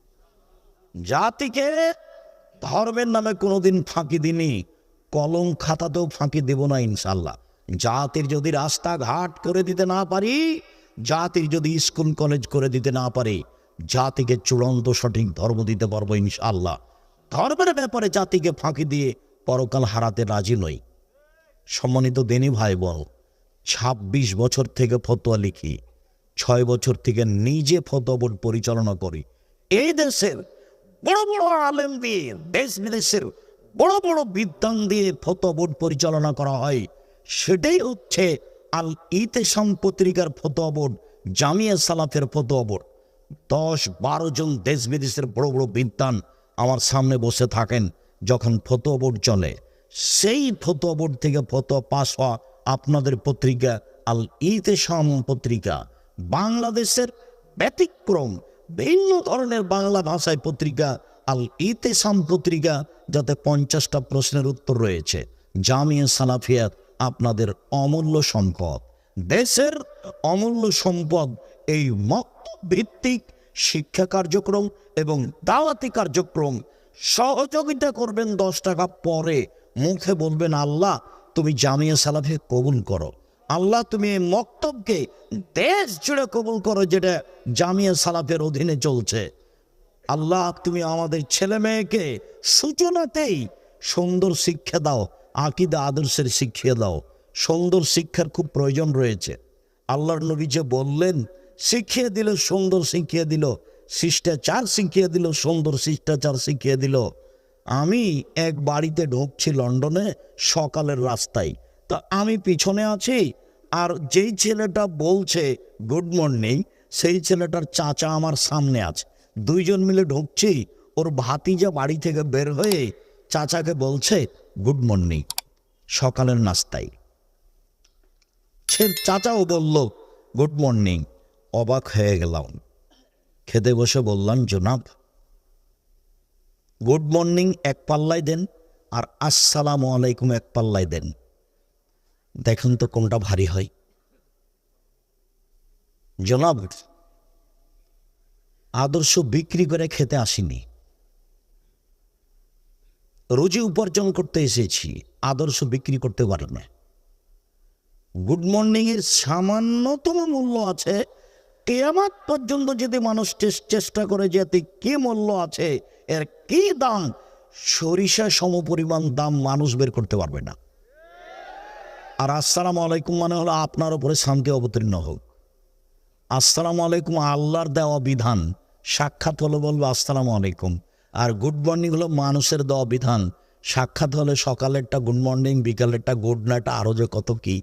জাতিকে ধর্মের নামে কোনোদিন ফাঁকি দিনি, কলম খাতাতেও ফাঁকি দেব না ইনশাআল্লাহ। জাতির যদি রাস্তাঘাট করে দিতে না পারি, জাতির যদি স্কুল কলেজ করে দিতে না পারি, জাতিকে চূড়ান্ত সঠিক ধর্ম দিতে পারবো ইনশাআল্লাহ। ধর্মের ব্যাপারে জাতিকে ফাঁকি দিয়ে পরকাল হারাতে রাজি নই। সম্মানিত দিনী ভাই বোন, 26 বছর থেকে ফতোয়া লিখি, 6 বছর থেকে নিজে ফতোয়া বোর্ড পরিচালনা করি। এই দেশের বড় বড় আলেম দিয়ে, দেশ বিদেশের বড় বড় বিদ্বান দিয়ে ফতোয়া বোর্ড পরিচালনা করা হয়। সেটাই হচ্ছে আল ইতেসাম পত্রিকার ফতোয়া বোর্ড, জামিয়া সালাফের ফতোয়া বোর্ড। 10-12 জন দেশ বিদেশের বড় বড় বিদ্বান আমার সামনে বসে থাকেন। যখন ফতোয়া বোর্ড চলে, সেই ফতোয়া বোর্ড থেকে ফতোয়া পাস হওয়া আপনাদের পত্রিকা আল ইতেসাম পত্রিকা, বাংলাদেশের ব্যতিক্রম ভিন্ন ধরনের বাংলা ভাষায় পত্রিকা আল ইতেসাম পত্রিকা, যাতে 50টা প্রশ্নের উত্তর রয়েছে। জামিয়া সালাফিয়া আপনাদের অমূল্য সম্পদ, দেশের অমূল্য সম্পদ। এই মক্তব ভিত্তিক শিক্ষা কার্যক্রম এবং দাওয়াতি কার্যক্রম সহযোগিতা করবেন। 10 টাকা পরে মুখে বলবেন, আল্লাহ তুমি জামিয়া সালাফিয়া কবুল করো, আল্লাহ তুমি এই মক্তবকে দেশ জুড়ে কবুল করো যেটা জামিয়া সালাফের অধীনে চলছে। আল্লাহ তুমি আমাদের ছেলে মেয়েকে সূচনাতেই সুন্দর শিক্ষা দাও, আকীদা আদর্শের শিক্ষা দাও। সুন্দর শিক্ষার খুব প্রয়োজন রয়েছে। আল্লাহর নবী যে বললেন, শিখিয়ে দিল, সুন্দর শিখিয়ে দিল, শিষ্টাচার শিখিয়ে দিল, সুন্দর শিষ্টাচার শিখিয়ে দিল। আমি এক বাড়িতে ঢুকছি লন্ডনে সকালের রাস্তায়, তা আমি পিছনে আছি, আর যেই ছেলেটা বলছে গুড মর্নিং, সেই ছেলেটার চাচা আমার সামনে আছে। 2 জন মিলে ঢুকছি, ওর ভাতিজা বাড়ি থেকে বের হয়ে চাচাকে বলছে গুড মর্নিং সকালের নাস্তায়। সে চাচাও বলল গুড মর্নিং। অবাক হয়ে গেলাম। খেতে বসে বললাম, জনাব গুড মর্নিং এক পাল্লায় দেন, আর আসসালামু আলাইকুম এক পাল্লায় দেন, দেখুন তো কোনটা ভারী হয়। জনাব আদর্শ বিক্রি করে খেতে আসিনি, রুজি উপার্জন করতে এসেছি, আদর্শ বিক্রি করতে পারি না। গুড মর্নিং এর সামান্যতম মূল্য আছে, কিয়ামত পর্যন্ত যদি মানুষ চেষ্টা করে যেতে কি মূল্য আছে, এর কি দাম, সরিষা সমপরিমাণ দাম মানুষ বের করতে পারবে না। আর আসসালামু আলাইকুম মানে হলো আপনার উপরে শান্তি অবতীর্ণ হোক। আসসালামু আলাইকুম আল্লাহর দেওয়া বিধান, সাক্ষাৎ হলো বলবো আসসালামু আলাইকুম। আর গুড মর্নিং হলো মানুষের দেওয়া বিধান, সাক্ষাৎ হলে সকালেরটা গুড মর্নিং, বিকালেরটা গুড নাইট, আরও যে কত কি,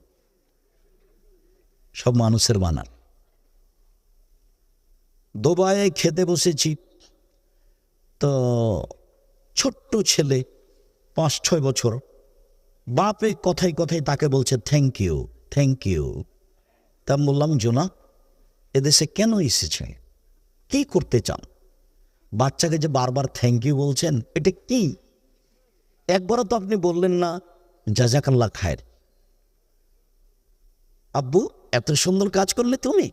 সব মানুষের বানান। দুবাইয়ে খেতে বসেছি, তো ছোট্ট ছেলে 5-6 বছর, বাপে কথায় কথায় তাকে বলছে থ্যাংক ইউ থ্যাংক ইউ। তা বললাম, জোনা এদেশে কেন এসেছে, কি করতে চান? বাচ্চাকে যে বারবার থ্যাংক ইউ বলছেন, এটা কি? একবারও তো আপনি বললেন না জাযাকাল্লাহ খায়ের। আব্বু এত সুন্দর কাজ করলে, তুমি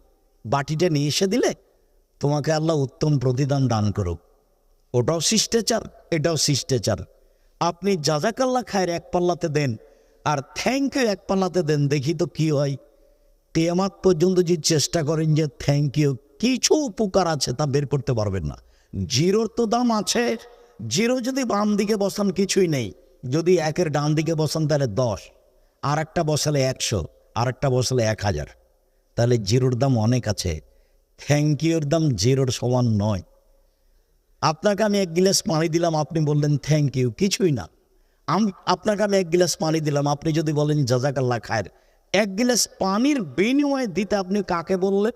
বাটিটা নিয়ে এসে দিলে, তোমাকে আল্লাহ উত্তম প্রতিদান দান করুক। ওটাও শিষ্টাচার, এটাও শিষ্টাচার। আপনি জাযাকাল্লাহ খায়ের এক পাল্লাতে দেন, আর থ্যাংক ইউ এক পাল্লাতে দেন, দেখি তো কি হয়। কিয়ামত পর্যন্ত যদি চেষ্টা করেন যে থ্যাংক ইউ কিছু উপকার আছে তা বের করতে পারবেন না। জিরোর তো দাম আছে, জিরো যদি বাম দিকে বসান কিছুই নেই, যদি একের ডান দিকে বসান তাহলে 10, আর একটা বসালে 100, আর একটা বসালে 1000, তাহলে জিরোর দাম অনেক আছে। থ্যাংক ইউর দাম জিরোর সমান নয়। আপনাকে আমি 1 গ্লাস পানি দিলাম, আপনি বললেন থ্যাংক ইউ, কিছুই না। আপনাকে আমি 1 গ্লাস পানি দিলাম, আপনি যদি বলেন জাযাকাল্লাহ খায়ের, 1 গ্লাস পানির বিনিময়ে দিতে আপনি কাকে বললেন?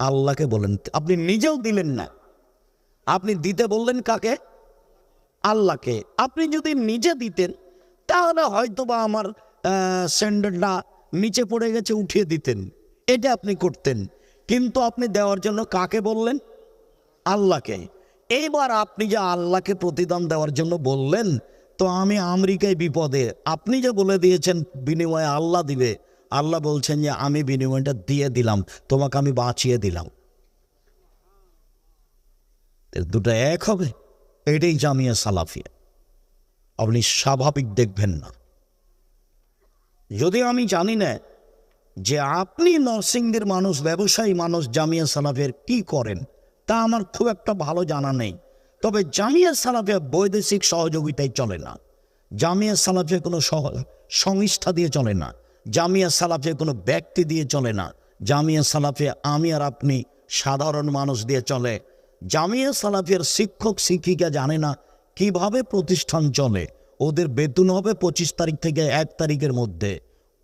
আল্লাহকে বলেন। আপনি নিজেও দিলেন না, আপনি দিতে বললেন কাকে? আল্লাহকে। আপনি যদি নিজে দিতেন তাহলে হয়তো বা আমার স্যান্ডেলটা নিচে পড়ে গেছে, উঠিয়ে দিতেন, এটা আপনি করতেন। কিন্তু আপনি দেওয়ার জন্য কাকে বললেন? আল্লাহকে। এইবার আপনি যে আল্লাহকে প্রতিদান দেওয়ার জন্য বললেন, তো আমি আমেরিকায় বিপদে, আপনি যে বলে দিয়েছেন বিনিময়ে আল্লাহ দিবে, আল্লাহ বলছেন যে আমি বিনিময়টা দিয়ে দিলাম, তোমাকে আমি বাঁচিয়ে দিলাম। দুটো এক হবে? এটাই জামিয়া সালাফিয়া। আপনি স্বাভাবিক দেখবেন না। যদি আমি জানি না যে আপনি নরসিংদীর মানুষ, ব্যবসায়ী মানুষ, জামিয়া সালাফিয়ার কি করেন তা আমার খুব একটা ভালো জানা নেই। তবে জামিয়া সালাফিয়া বৈদেশিক সহযোগিতায় চলে না, জামিয়া সালাফিয়া কোনো সংস্থা দিয়ে চলে না, জামিয়া সালাফিয়া কোনো ব্যক্তি দিয়ে চলে না, জামিয়া সালাফিয়া আমি আর আপনি সাধারণ মানুষ দিয়ে চলে। জামিয়া সালাফিয়ার শিক্ষক শিক্ষিকা জানে না কিভাবে প্রতিষ্ঠান চলে। ওদের বেতন হবে 25 তারিখ থেকে 1 তারিখের মধ্যে,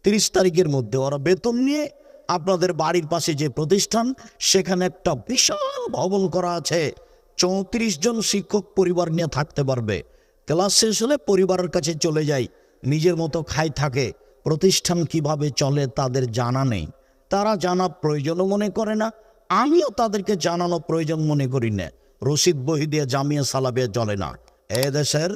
30 তারিখের মধ্যে ওরা বেতন নিয়ে আপনাদের বাড়ির পাশে যে প্রতিষ্ঠান, সেখানে একটা বিশাল ভবন করা আছে। 34 জন শিক্ষক পরিবার নিয়ে থাকতে পারবে। ক্লাস শেষ হলে পরিবারের কাছে চলে যায়, নিজের মতো খাই থাকে। প্রতিষ্ঠান কিভাবে চলে তাদের জানা নেই, তারা জানা প্রয়োজনও মনে করে না, আমিও তাদেরকে জানানো প্রয়োজন মনে করি না। রশিদ বহি দিয়ে জামিয়া সালাফিয়া চলে না। এদেশের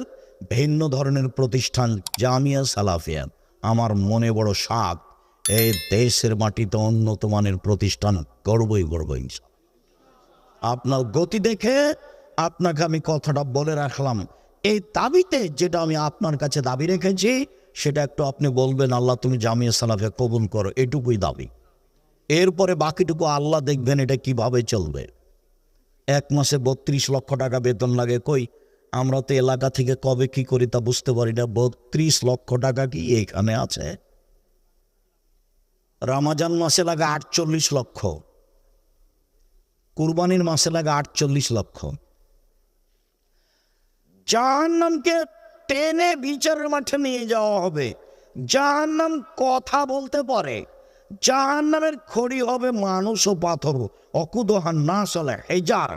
ভিন্ন ধরনের প্রতিষ্ঠান জামিয়া সালাফিয়া। আমার মনে বড় সাধ, এই দেশের মাটিতে উন্নত মানের প্রতিষ্ঠান গর্বই গর্ব। আপনার গতি দেখে আপনাকে আমি কথাটা বলে রাখলাম। এই দাবিতে যেটা আমি আপনার কাছে দাবি রেখেছি, সেটা একটু আপনি বলবেন, আল্লাহ তুমি জামিয়া সালাফিয়া কবুল করো, এটুকুই দাবি। এরপরে বাকিটুকু আল্লাহ দেখবেন এটা কিভাবে চলবে। এক মাসে 32 লক্ষ টাকা বেতন লাগে, কই আমরা তো এলাকা থেকে কবে কি করি তা বুঝতে পারি না। 32 লক্ষ টাকা কি এখানে আছে? রমজান মাসে লাগে 48 লক্ষ, কুরবানির মাসে লাগে 48 লক্ষ। জাহান্নামকে টেনে বিচারের মাঠে নিয়ে যাওয়া হবে। জাহান্নাম কথা বলতে পারে। জাহান্নামের খড়ি হবে মানুষ ও পাথর। অকুদহান না চলে হেজার।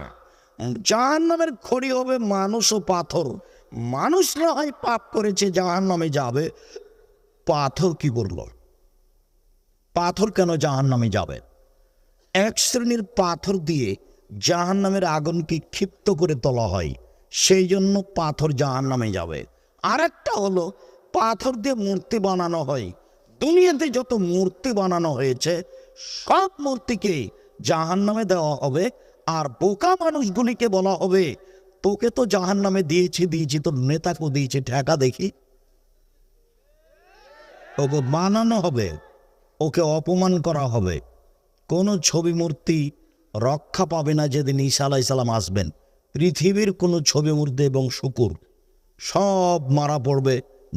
জাহান্নামের খড়ি হবে মানুষ ও পাথর। মানুষরা হয় পাপ করেছে, জাহান্নামে যাবে। পাথর কি করল? পাথর কেন জাহান্নামে যাবে? এক শ্রেণীর পাথর দিয়ে জাহান্নামের আগুনকে ক্ষিপ্ত করে তোলা হয়, সেই জন্য পাথর জাহান্নামে যাবে। আর একটা হলো পাথর দিয়ে মূর্তি বানানো হয়। দুনিয়াতে যত মূর্তি বানানো হয়েছে সব মূর্তিকে জাহান্নামে দেওয়া হবে। আর বোকা মানুষগুলিকে বলা হবে, তোকে তো জাহান্নামে দিয়েছি, তোর নেতাকে দিয়েছি, ঠেকা দেখি। ওকে বানানো হবে, ওকে অপমান করা হবে। কোনো ছবি মূর্তি রক্ষা পাবে না যেদিন ঈসা আলাইহিস সালাম আসবেন। পৃথিবীর কোনো ছবি মূর্তি এবং শুকুর সব মারা পড়বে,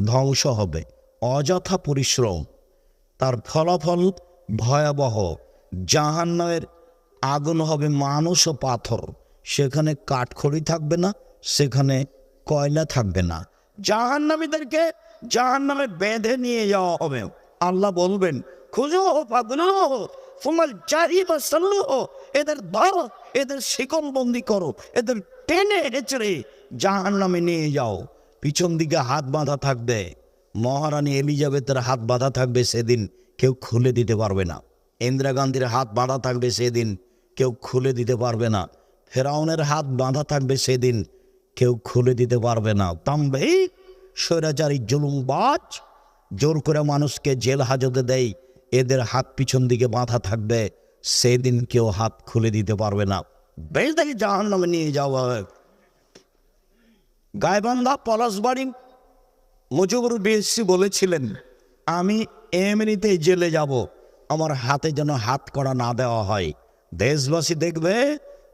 ধ্বংস হবে। অযথা পরিশ্রম, তার ফলাফল ভয়াবহ। জাহান্নামের আগুন হবে মানুষ ও পাথর। সেখানে কাঠখড়ি থাকবে না, সেখানে কয়লা থাকবে না। জাহান্নামীদেরকে জাহান্নামে বেঁধে নিয়ে যাওয়া হবে। আল্লাহ বলবেন, খুঁজো পাগলো তোমার চারি বা সাল্লো, এদের ধরো, এদের শিকলবন্দি করো, এদের টেনে হেঁচড়ে জাহান্নামে নিয়ে যাও। পিছন দিকে হাত বাঁধা থাকবে। মহারানী এলিজাবেথের হাত বাঁধা থাকবে, সেদিন কেউ খুলে দিতে পারবে না। ইন্দিরা গান্ধীর হাত বাঁধা থাকবে, সেদিন কেউ খুলে দিতে পারবে না। ফেরাউনের হাত বাঁধা থাকবে, সেদিন কেউ খুলে দিতে পারবে না। তাম্বে স্বৈরাচারী জুলুমবাজ জোর করে মানুষকে জেল হাজতে দেয়, এদের হাত পিছন দিকে বাঁধা থাকবে, সেদিন কেউ হাত খুলে দিতে পারবে না। বেশ দেখি জাহান্নামে নিয়ে যাওয়া হয়। গাইবান্ধা পলাশবাড়ি মুজিবুর বিএসসি বলেছিলেন, আমি এমনিতে জেলে যাব, আমার হাতে যেন হাত কড়া না দেওয়া হয়। দেশবাসী দেখবে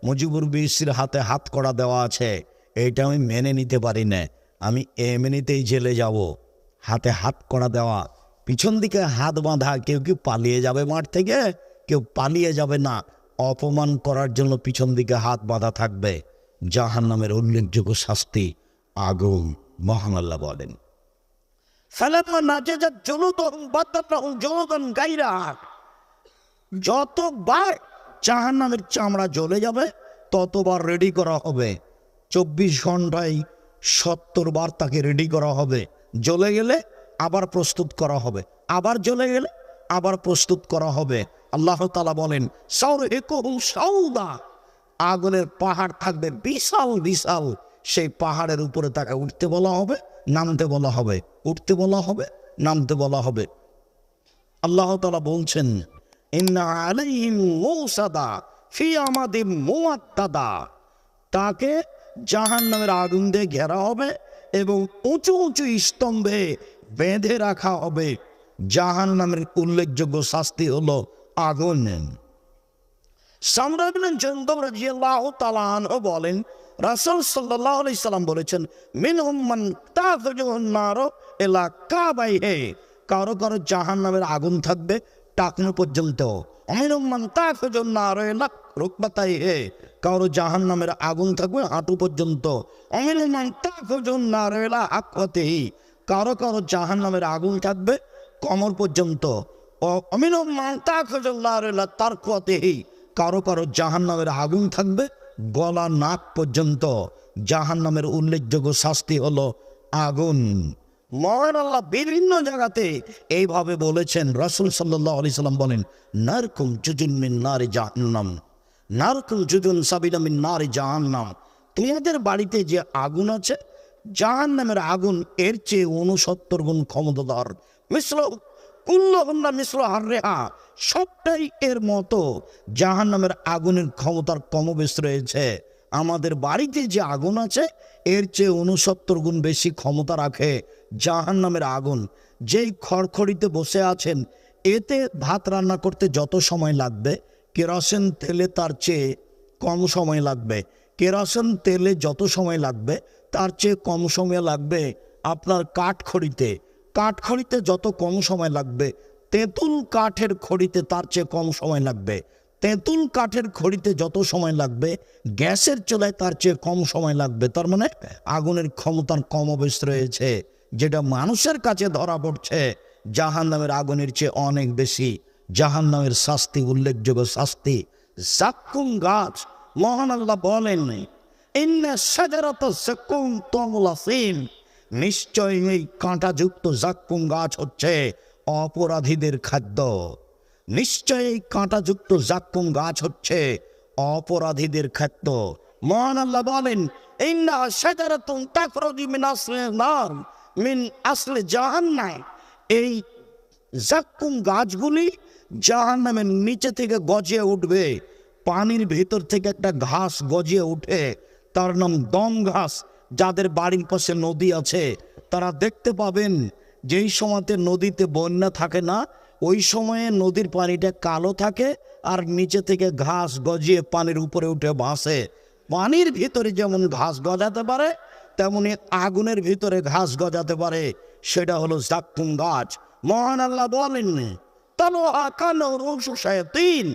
মুজিবুর বিএসসির হাতে হাত কড়া দেওয়া আছে, এইটা আমি মেনে নিতে পারি না। আমি এমনিতেই জেলে যাব, হাতে হাত কড়া দেওয়া, পিছন দিকে হাত বাঁধা। কেউ কি পালিয়ে যাবে মাঠ থেকে? কেউ পালিয়ে যাবে না। অপমান করার জন্য পিছন দিকে হাত বাঁধা থাকবে। জাহান্নামের উল্লেখযোগ্য শাস্তি আগুন। মহান আল্লাহ বলেন, যতবার জাহান্নামের চামড়া জ্বলে যাবে ততবার রেডি করা হবে। 24 ঘন্টায় 70 বার তাকে রেডি করা হবে। জ্বলে গেলে আবার প্রস্তুত করা হবে, আবার জ্বলে গেলে আবার প্রস্তুত করা হবে। আল্লাহ তাআলা বলেন, সাউদা, আগুনের পাহাড় থাকবে বিশাল বিশাল। সেই পাহাড়ের উপরে তাকে উঠতে বলা হবে, নামতে বলা হবে, উঠতে বলা হবে, নামতে বলা হবে। আল্লাহ তাআলা বলছেন, ইন্না আলাইহিম মুসাদা ফি আমাদিম মুআত্তাদা, তাকে জাহান্নামের আগুন দিয়ে ঘেরা হবে এবং উঁচু উঁচু স্তম্ভে বেঁধে রাখা হবে। জাহান্নামের উল্লেখযোগ্য শাস্তি হলো আগুন। সামরা বিন জুনদুব রাদিয়াল্লাহু তাআলা আনহু বলেন, রাসূল সাল্লাল্লাহু আলাইহি সাল্লাম বলেছেন, মিনহুম মান তাখজুন নার ইলা কাবাইহি, কারো কারো জাহান্নামের আগুন থাকবে টাকনু পর্যন্ত। মিনহুম মান তাখজুন নার ইলা রুকবাতাইহি, কারো জাহান্নামের আগুন থাকবে হাঁটু পর্যন্ত। মিনহুম মান তাখজুন নার ইলা আকওয়াতিহি, কারো কারো জাহান্নামের আগুন থাকবে কোমর পর্যন্ত। অমিনম মান্তা খোঁজাল্লাহ তার কতেই কারো কারো জাহান্নামের আগুন থাকবে গলা নাক পর্যন্ত। জাহান্নামের উল্লেখযোগ্য শাস্তি হলো আগুন। মহান আল্লাহ বিভিন্ন জায়গাতে এইভাবে বলেছেন। রাসূল সাল্লাল্লাহু আলাইহি সাল্লাম বলেন, নারকুম জুজুন মিন নারি জাহান্নাম, নারকুম জুজুন সাবিলা মিন নারি জাহান্নাম। তোমাদের বাড়িতে যে আগুন আছে, জাহান্নামের আগুন এর চেয়ে 69 গুণ ক্ষমতাধর। মিশ্র কুল্লুহুন্না মিশ্র হাররেহা, সবটাই এর মতো। জাহান্নামের আগুনের ক্ষমতার কমবেশ রয়েছে। আমাদের বাড়িতে যে আগুন আছে এর চেয়ে 69 গুণ বেশি ক্ষমতা রাখে জাহান্নামের আগুন। যেই খড়খড়িতে বসে আছেন, এতে ভাত রান্না করতে যত সময় লাগবে, কেরোসিন তেলে তার চেয়ে কম সময় লাগবে। কেরোসিন তেলে যত সময় লাগবে তার চেয়ে কম সময় লাগবে আপনার কাঠখড়িতে। কাঠখড়িতে যত কম সময় লাগবে, তেঁতুল কাঠের খড়িতে তার চেয়ে কম সময় লাগবে। তেঁতুল কাঠের খড়িতে যত সময় লাগবে, গ্যাসের চুলায় তার চেয়ে কম সময় লাগবে। তার মানে আগুনের ক্ষমতার কমবেশ রয়েছে, যেটা মানুষের কাছে ধরা পড়ছে জাহান্নামের আগুনের চেয়ে অনেক বেশি। জাহান্নামের শাস্তি, উল্লেখযোগ্য শাস্তি জাক্কুম গাছ। মহান আল্লাহ বলেন, ইন্না শাজারাতা জাক্কুম তুমুল আসিম, নিশ্চয় এই কাঁটাযুক্ত জাক্কুম গাছ হচ্ছে অপরাধীদের খাদ্য। নিশ্চয় এই কাঁটাযুক্ত জাক্কুম গাছ হচ্ছে অপরাধীদের খাদ্য। মহান আল্লাহ বলেন, ইন্না শাজারাতুন তাখরুজু মিন আসলিন নার মিন আসলি জাহান্নাম, এই জাক্কুম গাছগুলি জাহান্নামের নিচে থেকে গজিয়ে উঠবে। পানির ভেতর থেকে একটা ঘাস গজিয়ে উঠে, তার নাম দম ঘাস। যাদের বাড়ির পাশে নদী আছে তারা দেখতে পাবেন, যেই সময়তে নদীতে বন্যা থাকে না, ওই সময়ে নদীর পানিটা কালো থাকে আর নিচে থেকে ঘাস গজিয়ে পানির উপরে উঠে ভাসে। পানির ভিতরে যেমন ঘাস গজাতে পারে, তেমনি আগুনের ভিতরে ঘাস গজাতে পারে। সেটা হলো জাক্কুম গাছ। মহান আল্লাহ বলেন, তালুহা কানুরুশু শায়াতিন,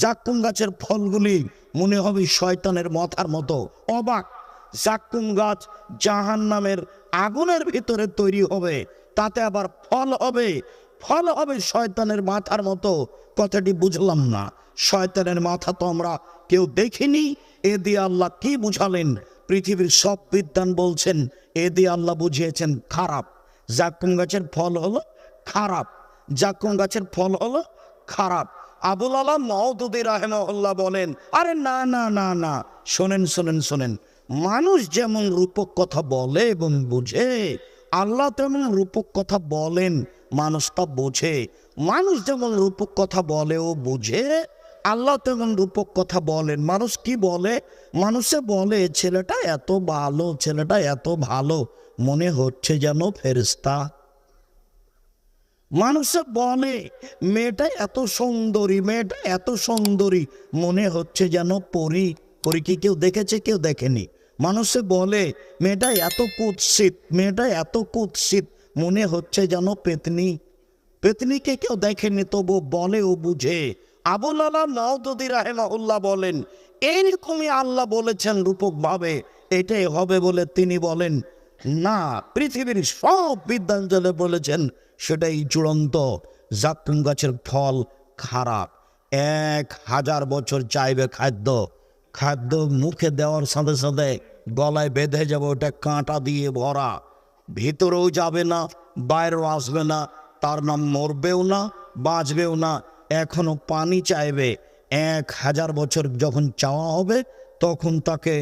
জাক্কুম গাছের ফলগুলি মনে হবে শয়তানের মাথার মতো। অবাক! জাক্কুম গাছ জাহান্নামের আগুনের ভিতরে তৈরি হবে, তাতে আবার ফল হবে। ফল হবে শয়তানের মাথার মতো। কথাটি বুঝলাম না। শয়তানের মাথা তো আমরা কেউ দেখিনি। এ দিয়ে আল্লাহ কি বুঝালেন? পৃথিবীর সব বিদ্বান বলছেন এ দিয়ে আল্লাহ বুঝিয়েছেন খারাপ। জাক্কুম গাছের ফল হলো খারাপ। জাক্কুম গাছের ফল হলো খারাপ। আবুল আলাম মওদুদী রাহিমাহুল্লাহ বলেন, আরে না না না না, শোনেন শোনেন শোনেন, মানুষ যেমন রূপক কথা বলে এবং বুঝে, আল্লাহ তেমন রূপক কথা বলেন, মানুষ তা বোঝে। মানুষ যেমন রূপক কথা বলে ও বুঝে, আল্লাহ তেমন রূপক কথা বলেন। মানুষ কি বলে? মানুষে বলে, ছেলেটা এত ভালো, ছেলেটা এত ভালো, মনে হচ্ছে যেন ফেরেশতা। মানুষে বলে, মেয়েটা এত সুন্দরী, মেয়েটা এত সুন্দরী, মনে হচ্ছে যেন পরী। পরী কি কেউ দেখেছে? কেউ দেখেনি। মানুষে বলে, মেয়েটা এত কুৎসিত, মেয়েটা এত কুৎসিত, মনে হচ্ছে যেন পেতনি। পেতনিকে কেউ দেখেনি, তবু বলে ও বুঝে। আবুল আলাম মওদুদী রাহিমাহুল্লাহ বলেন, এইরকমই আল্লাহ বলেছেন রূপকভাবে, এটাই হবে বলে তিনি বলেন না। পৃথিবীর সব বিদ্বাঞ্জলে বলেছেন সেটাই চূড়ান্ত। জাক্কুম গাছের ফল খারাপ। 1000 বছর চাইবে খাদ্য। খাদ্য মুখে দেওয়ার সাথে সাথে গলায় বেঁধে যাবে, ওটা কাঁটা দিয়ে ভরা, ভিতরেও যাবে না, বাইরেও আসবে না। তার নাম মরবেও না, বাঁচবেও না। এখনো পানি চাইবে। 1000 বছর যখন চাওয়া হবে, তখন তাকে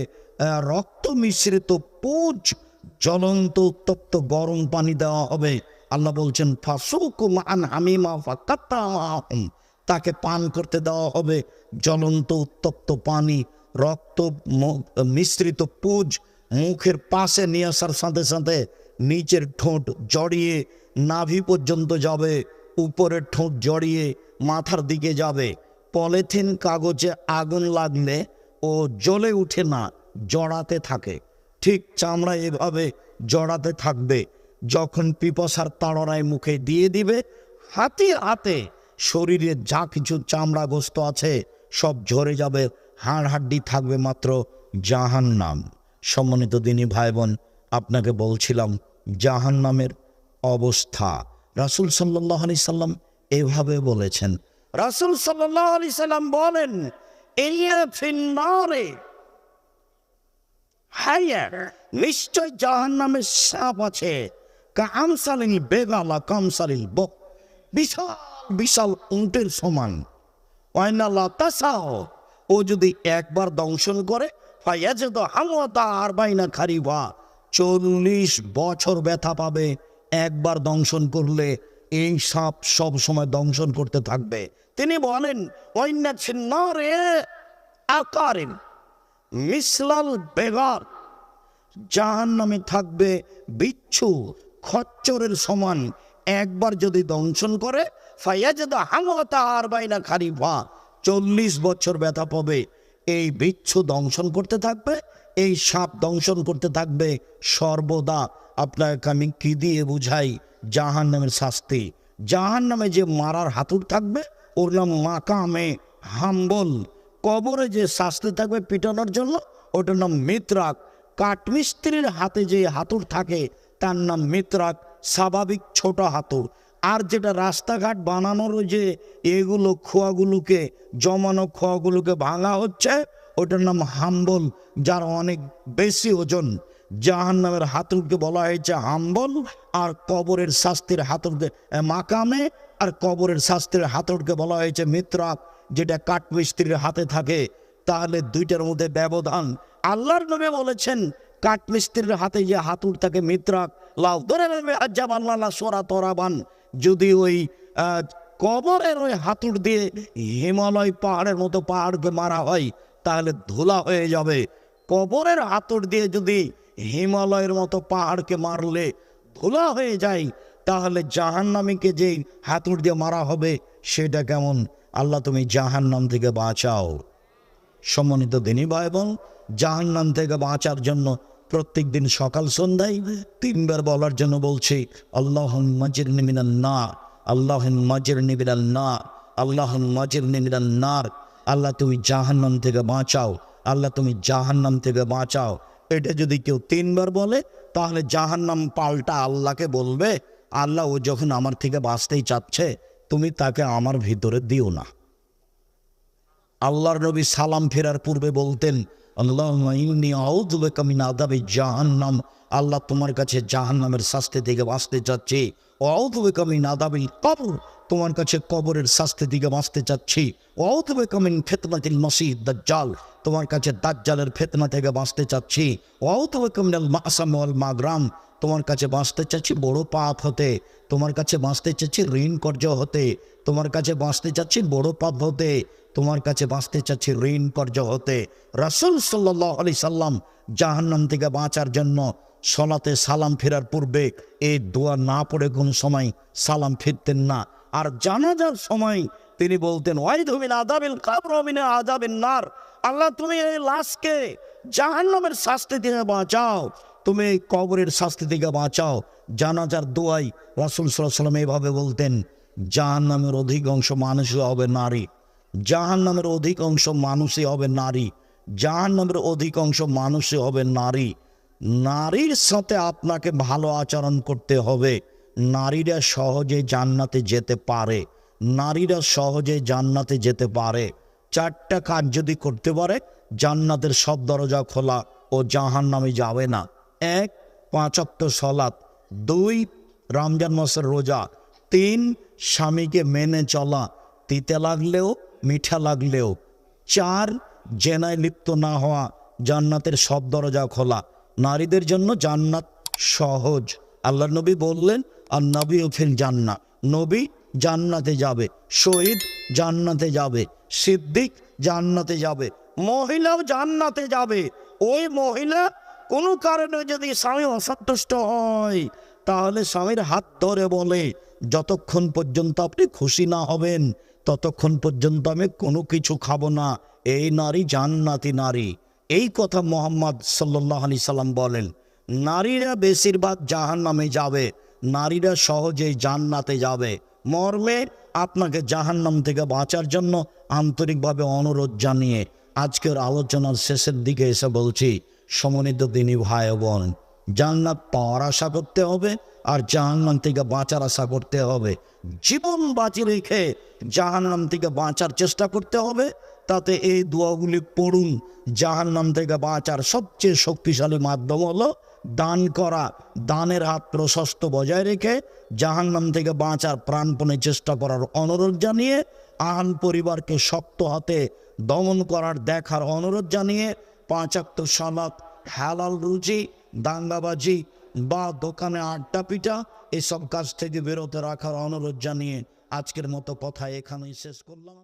রক্ত মিশ্রিত পুজ, জ্বলন্ত উত্তপ্ত গরম পানি দেওয়া হবে। আল্লাহ বলছেন, ফাসুকুম আন হামিমা ফাকাত্তাহুম, তাকে পান করতে দেওয়া হবে জ্বলন্ত উত্তপ্ত পানি, রক্ত মিশ্রিত পুজ মুখের পাশে নিয়ে আসার সাথে সাথে নিচের ঠোঁট জড়িয়ে নাভি পর্যন্ত যাবে, উপরের ঠোঁট জড়িয়ে মাথার দিকে যাবে। পলিথিন কাগজে আগুন লাগলে ও জ্বলে উঠে না, জড়াতে থাকে। ঠিক চামড়া এভাবে জড়াতে থাকবে। যখন পিপাসার তাড়নায় মুখে দিয়ে দিবে, হাতে হাতে শরীরে যা কিছু চামড়া গোস্ত আছে সব ঝরে যাবে, হাড় হাড্ডি থাকবে মাত্র জাহান্নাম। সম্মানিত দিনী ভাই বোন, আপনাকে বলছিলাম জাহান্নামের অবস্থা। রাসূল সাল্লাল্লাহু আলাইহি সাল্লাম এভাবে বলেছেন। রাসূল সাল্লাল্লাহু আলাইহি সাল্লাম বলেন, ইয়া ফিন্নারে হায়া, নিশ্চয় জাহান্নামে সাপ আছে, কামসালিল বেগালা কামসালিল বক, বিশাল বিশাল উটের সমান। ওয়াইনাল্লাহ তাসাও, ও যদি একবার দংশন করে, ফায়াজিদ হামওয়াতা আরবাইনা খারিফা, 40 বছর ব্যথা পাবে। একবার দংশন করলে এই সাপ সব সময় দংশন করতে থাকবে। তিনি বলেন, ওয়াইনা ফিন্নারে আকারিন মিসলাল বেগার, জাহান্নামে থাকবে বিচ্ছু খচ্চরের সমান। একবার যদি দংশন করে, ফায়াজিদ হামওয়াতা আরবাইনা খারিফা, 40 বছর ব্যথা পাবে। এই বিচ্ছু দংশন করতে থাকবে, এই সাপ দংশন করতে থাকবে সর্বদা। আপনাকে আমি কি দিয়ে বুঝাই জাহান্নামের শাস্তি? জাহান্নামে যে মারার হাতুড় থাকবে ওর নাম মাকামে হাম্বল। কবরে যে শাস্তি থাকবে পিটানোর জন্য ওটার নাম মিত্রাক। কাঠমিস্ত্রির হাতে যে হাতুড় থাকে তার নাম মিত্রাক, স্বাভাবিক ছোট হাতুড়। আর যেটা রাস্তাঘাট বানানোর যে এগুলো খোয়াগুলোকে জমানো খোয়াগুলোকে ভাঙা হচ্ছে ওটার নাম হাম্বল, যার অনেক বেশি ওজন। জাহান্নামের হাতুড়কে বলা হয়েছে হাম্বল, আর কবরের শাস্তির হাতুড়কে মাকামে, আর কবরের শাস্তির হাতুড়কে বলা হয়েছে মিত্রাক, যেটা কাঠমিস্ত্রির হাতে থাকে। তাহলে দুইটার মধ্যে ব্যবধান। আল্লাহর নবী বলেছেন, কাঠমিস্ত্রির হাতে যে হাতুড় থাকে মিত্রাক, লাউ ধরে সোরা তরাবান, যদি ওই কবরের ওই হাতুড় দিয়ে হিমালয় পাহাড়ের মতো পাহাড়কে মারা হয় তাহলে ধুলা হয়ে যাবে। কবরের হাতুড় দিয়ে যদি হিমালয়ের মতো পাহাড়কে মারলে ধুলা হয়ে যায়, তাহলে জাহান্নামীকে যে হাতুড় দিয়ে মারা হবে সেটা কেমন? আল্লাহ তুমি জাহান্নাম থেকে বাঁচাও। সম্মানিত দিনী ভাই বোন, জাহান্নাম থেকে বাঁচার জন্য প্রত্যেক দিন সকাল সন্ধ্যায় 3 বার বলার জন্য বলছি, আল্লাহুম্মা জিরনি মিনান নার, আল্লাহুম্মা জিরনি মিনান নার, আল্লাহুম্মা জিরনি মিনান নার। আল্লাহ তুমি জাহান্নাম থেকে বাঁচাও, আল্লাহ তুমি জাহান্নাম থেকে বাঁচাও। এটা যদি কেউ 3 বার বলে তাহলে জাহান্নাম পাল্টা আল্লাহকে বলবে, আল্লাহ ও যখন আমার থেকে বাঁচতেই চাচ্ছে তুমি তাকে আমার ভিতরে দিও না। আল্লাহর নবী সালাম ফেরার পূর্বে বলতেন, আল্লাহুম্মা ইন্নী আউযু বিকা মিন আযাবি জাহান্নাম, আল্লাহ তোমার কাছে জাহান্নামের শাস্তি থেকে বাঁচতে চাচ্ছি। ও আউযু বিকা মিন আযাবিল কবর, তোমার কাছে কবরের শাস্তি থেকে বাঁচতে চাচ্ছি। ও আউযু বিকা মিন ফিতনাতিল মাসীহ দাজ্জাল, তোমার কাছে দাজ্জালের ফিতনা থেকে বাঁচতে চাচ্ছি। ও আউযু বিকা মিনাল মা'সাম ওয়াল মাগরাম, তোমার কাছে বাঁচতে চাচ্ছি বড় পাপ হতে, তোমার কাছে বাঁচতে চাচ্ছি ঋণ কর্য হতে, তোমার কাছে বাঁচতে চাচ্ছি বড় পাপ হতে, তোমার কাছে বাঁচতে চাচ্ছি ঋণ কর্য হতে। রাসূল সাল্লাল্লাহু আলাইহি সাল্লাম জাহান্নাম থেকে বাঁচার জন্য সলাতে সালাম ফেরার পূর্বে এই দোয়া না পড়ে কোন সময় সালাম ফিরতেন না। আর জানাজার সময় তিনি বলতেন, ওয়াইদু মিন আযাবিল কবর ওয়া মিন আযাবিন নার, আল্লাহ তুমি এই লাশকে জাহান্নামের শাস্তি থেকে বাঁচাও, তুমি এই কবরের শাস্তি থেকে বাঁচাও। জানাজার দোয়াই রাসূল সাল্লাল্লাহু আলাইহি সাল্লাম এভাবে বলতেন, জাহান্নামের অধিকাংশ মানুষই হবে নারী, জাহান্নামের অধিকাংশ মানুষই হবে নারী, জাহান্নামের অধিকাংশ মানুষই হবে নারী। নারীর সাথে আপনাকে ভালো আচরণ করতে হবে। নারীরা সহজে জান্নাতে যেতে পারে, নারীরা সহজে জান্নাতে যেতে পারে। 4টা কাজ যদি করতে পারে জান্নাতের সব দরজা খোলা, ও জাহান্নামে যাবে না। 1 5 ওয়াক্ত সালাত, 2 রমজান মাসের রোজা, 3 স্বামীকে মেনে চলা, তিতে লাগলেও মিঠা লাগলেও, 4 জেনায় লিপ্ত না হওয়া, জান্নাতের সব দরজা খোলা। নারীদের জন্য জান্নাত সহজ। আল্লাহ নবী বললেন, আর নবী ফিল জান্নাত, নবী জান্নাতে যাবে, শহীদ জান্নাতে যাবে, সিদ্দিক জান্নাতে যাবে, মহিলাও জান্নাতে যাবে। ওই মহিলা কোনো কারণে যদি স্বামী অসন্তুষ্ট হয় তাহলে স্বামীর হাত ধরে বলে, যতক্ষণ পর্যন্ত আপনি খুশি না হবেন ততক্ষণ পর্যন্ত আমি কোনো কিছু খাবো না। এই নারী জান্নাতি নারী। এই কথা মুহাম্মদ সাল্লাল্লাহু আলাইহি সাল্লাম বলেন। নারীরা বেশিরভাগ জাহান্নামে যাবে, নারীরা সহজেই জান্নাতে যাবে। মর্মে আপনাকে জাহান্নাম থেকে বাঁচার জন্য আন্তরিকভাবে অনুরোধ জানিয়ে আজকের আলোচনার শেষের দিকে এসে বলছি, সম্মানিত দিনী ভাই বোন, জান্নাত পাওয়ার আশা করতে হবে আর জাহান্নাম থেকে বাঁচার আশা করতে হবে। জীবন বাজি রেখে জাহান্নাম থেকে বাঁচার চেষ্টা করতে হবে। তাতে এই দোয়াগুলি পড়ুন। জাহান্নাম থেকে বাঁচার সবচেয়ে শক্তিশালী মাধ্যম হলো দান করা। দানের হাত প্রশস্ত বজায় রেখে জাহান্নাম থেকে বাঁচার প্রাণপণে চেষ্টা করার অনুরোধ জানিয়ে, আহান পরিবারকে শক্ত হাতে দমন করার দেখার অনুরোধ জানিয়ে, 5 ওয়াক্ত সালাত, হালাল রুজি, দাঙ্গাবাজি বা দোকানে আড্ডা পিটা এসব কাজ থেকে বেরোতে রাখার অনুরোধ জানিয়ে আজকের মতো কথা এখানেই শেষ করলাম।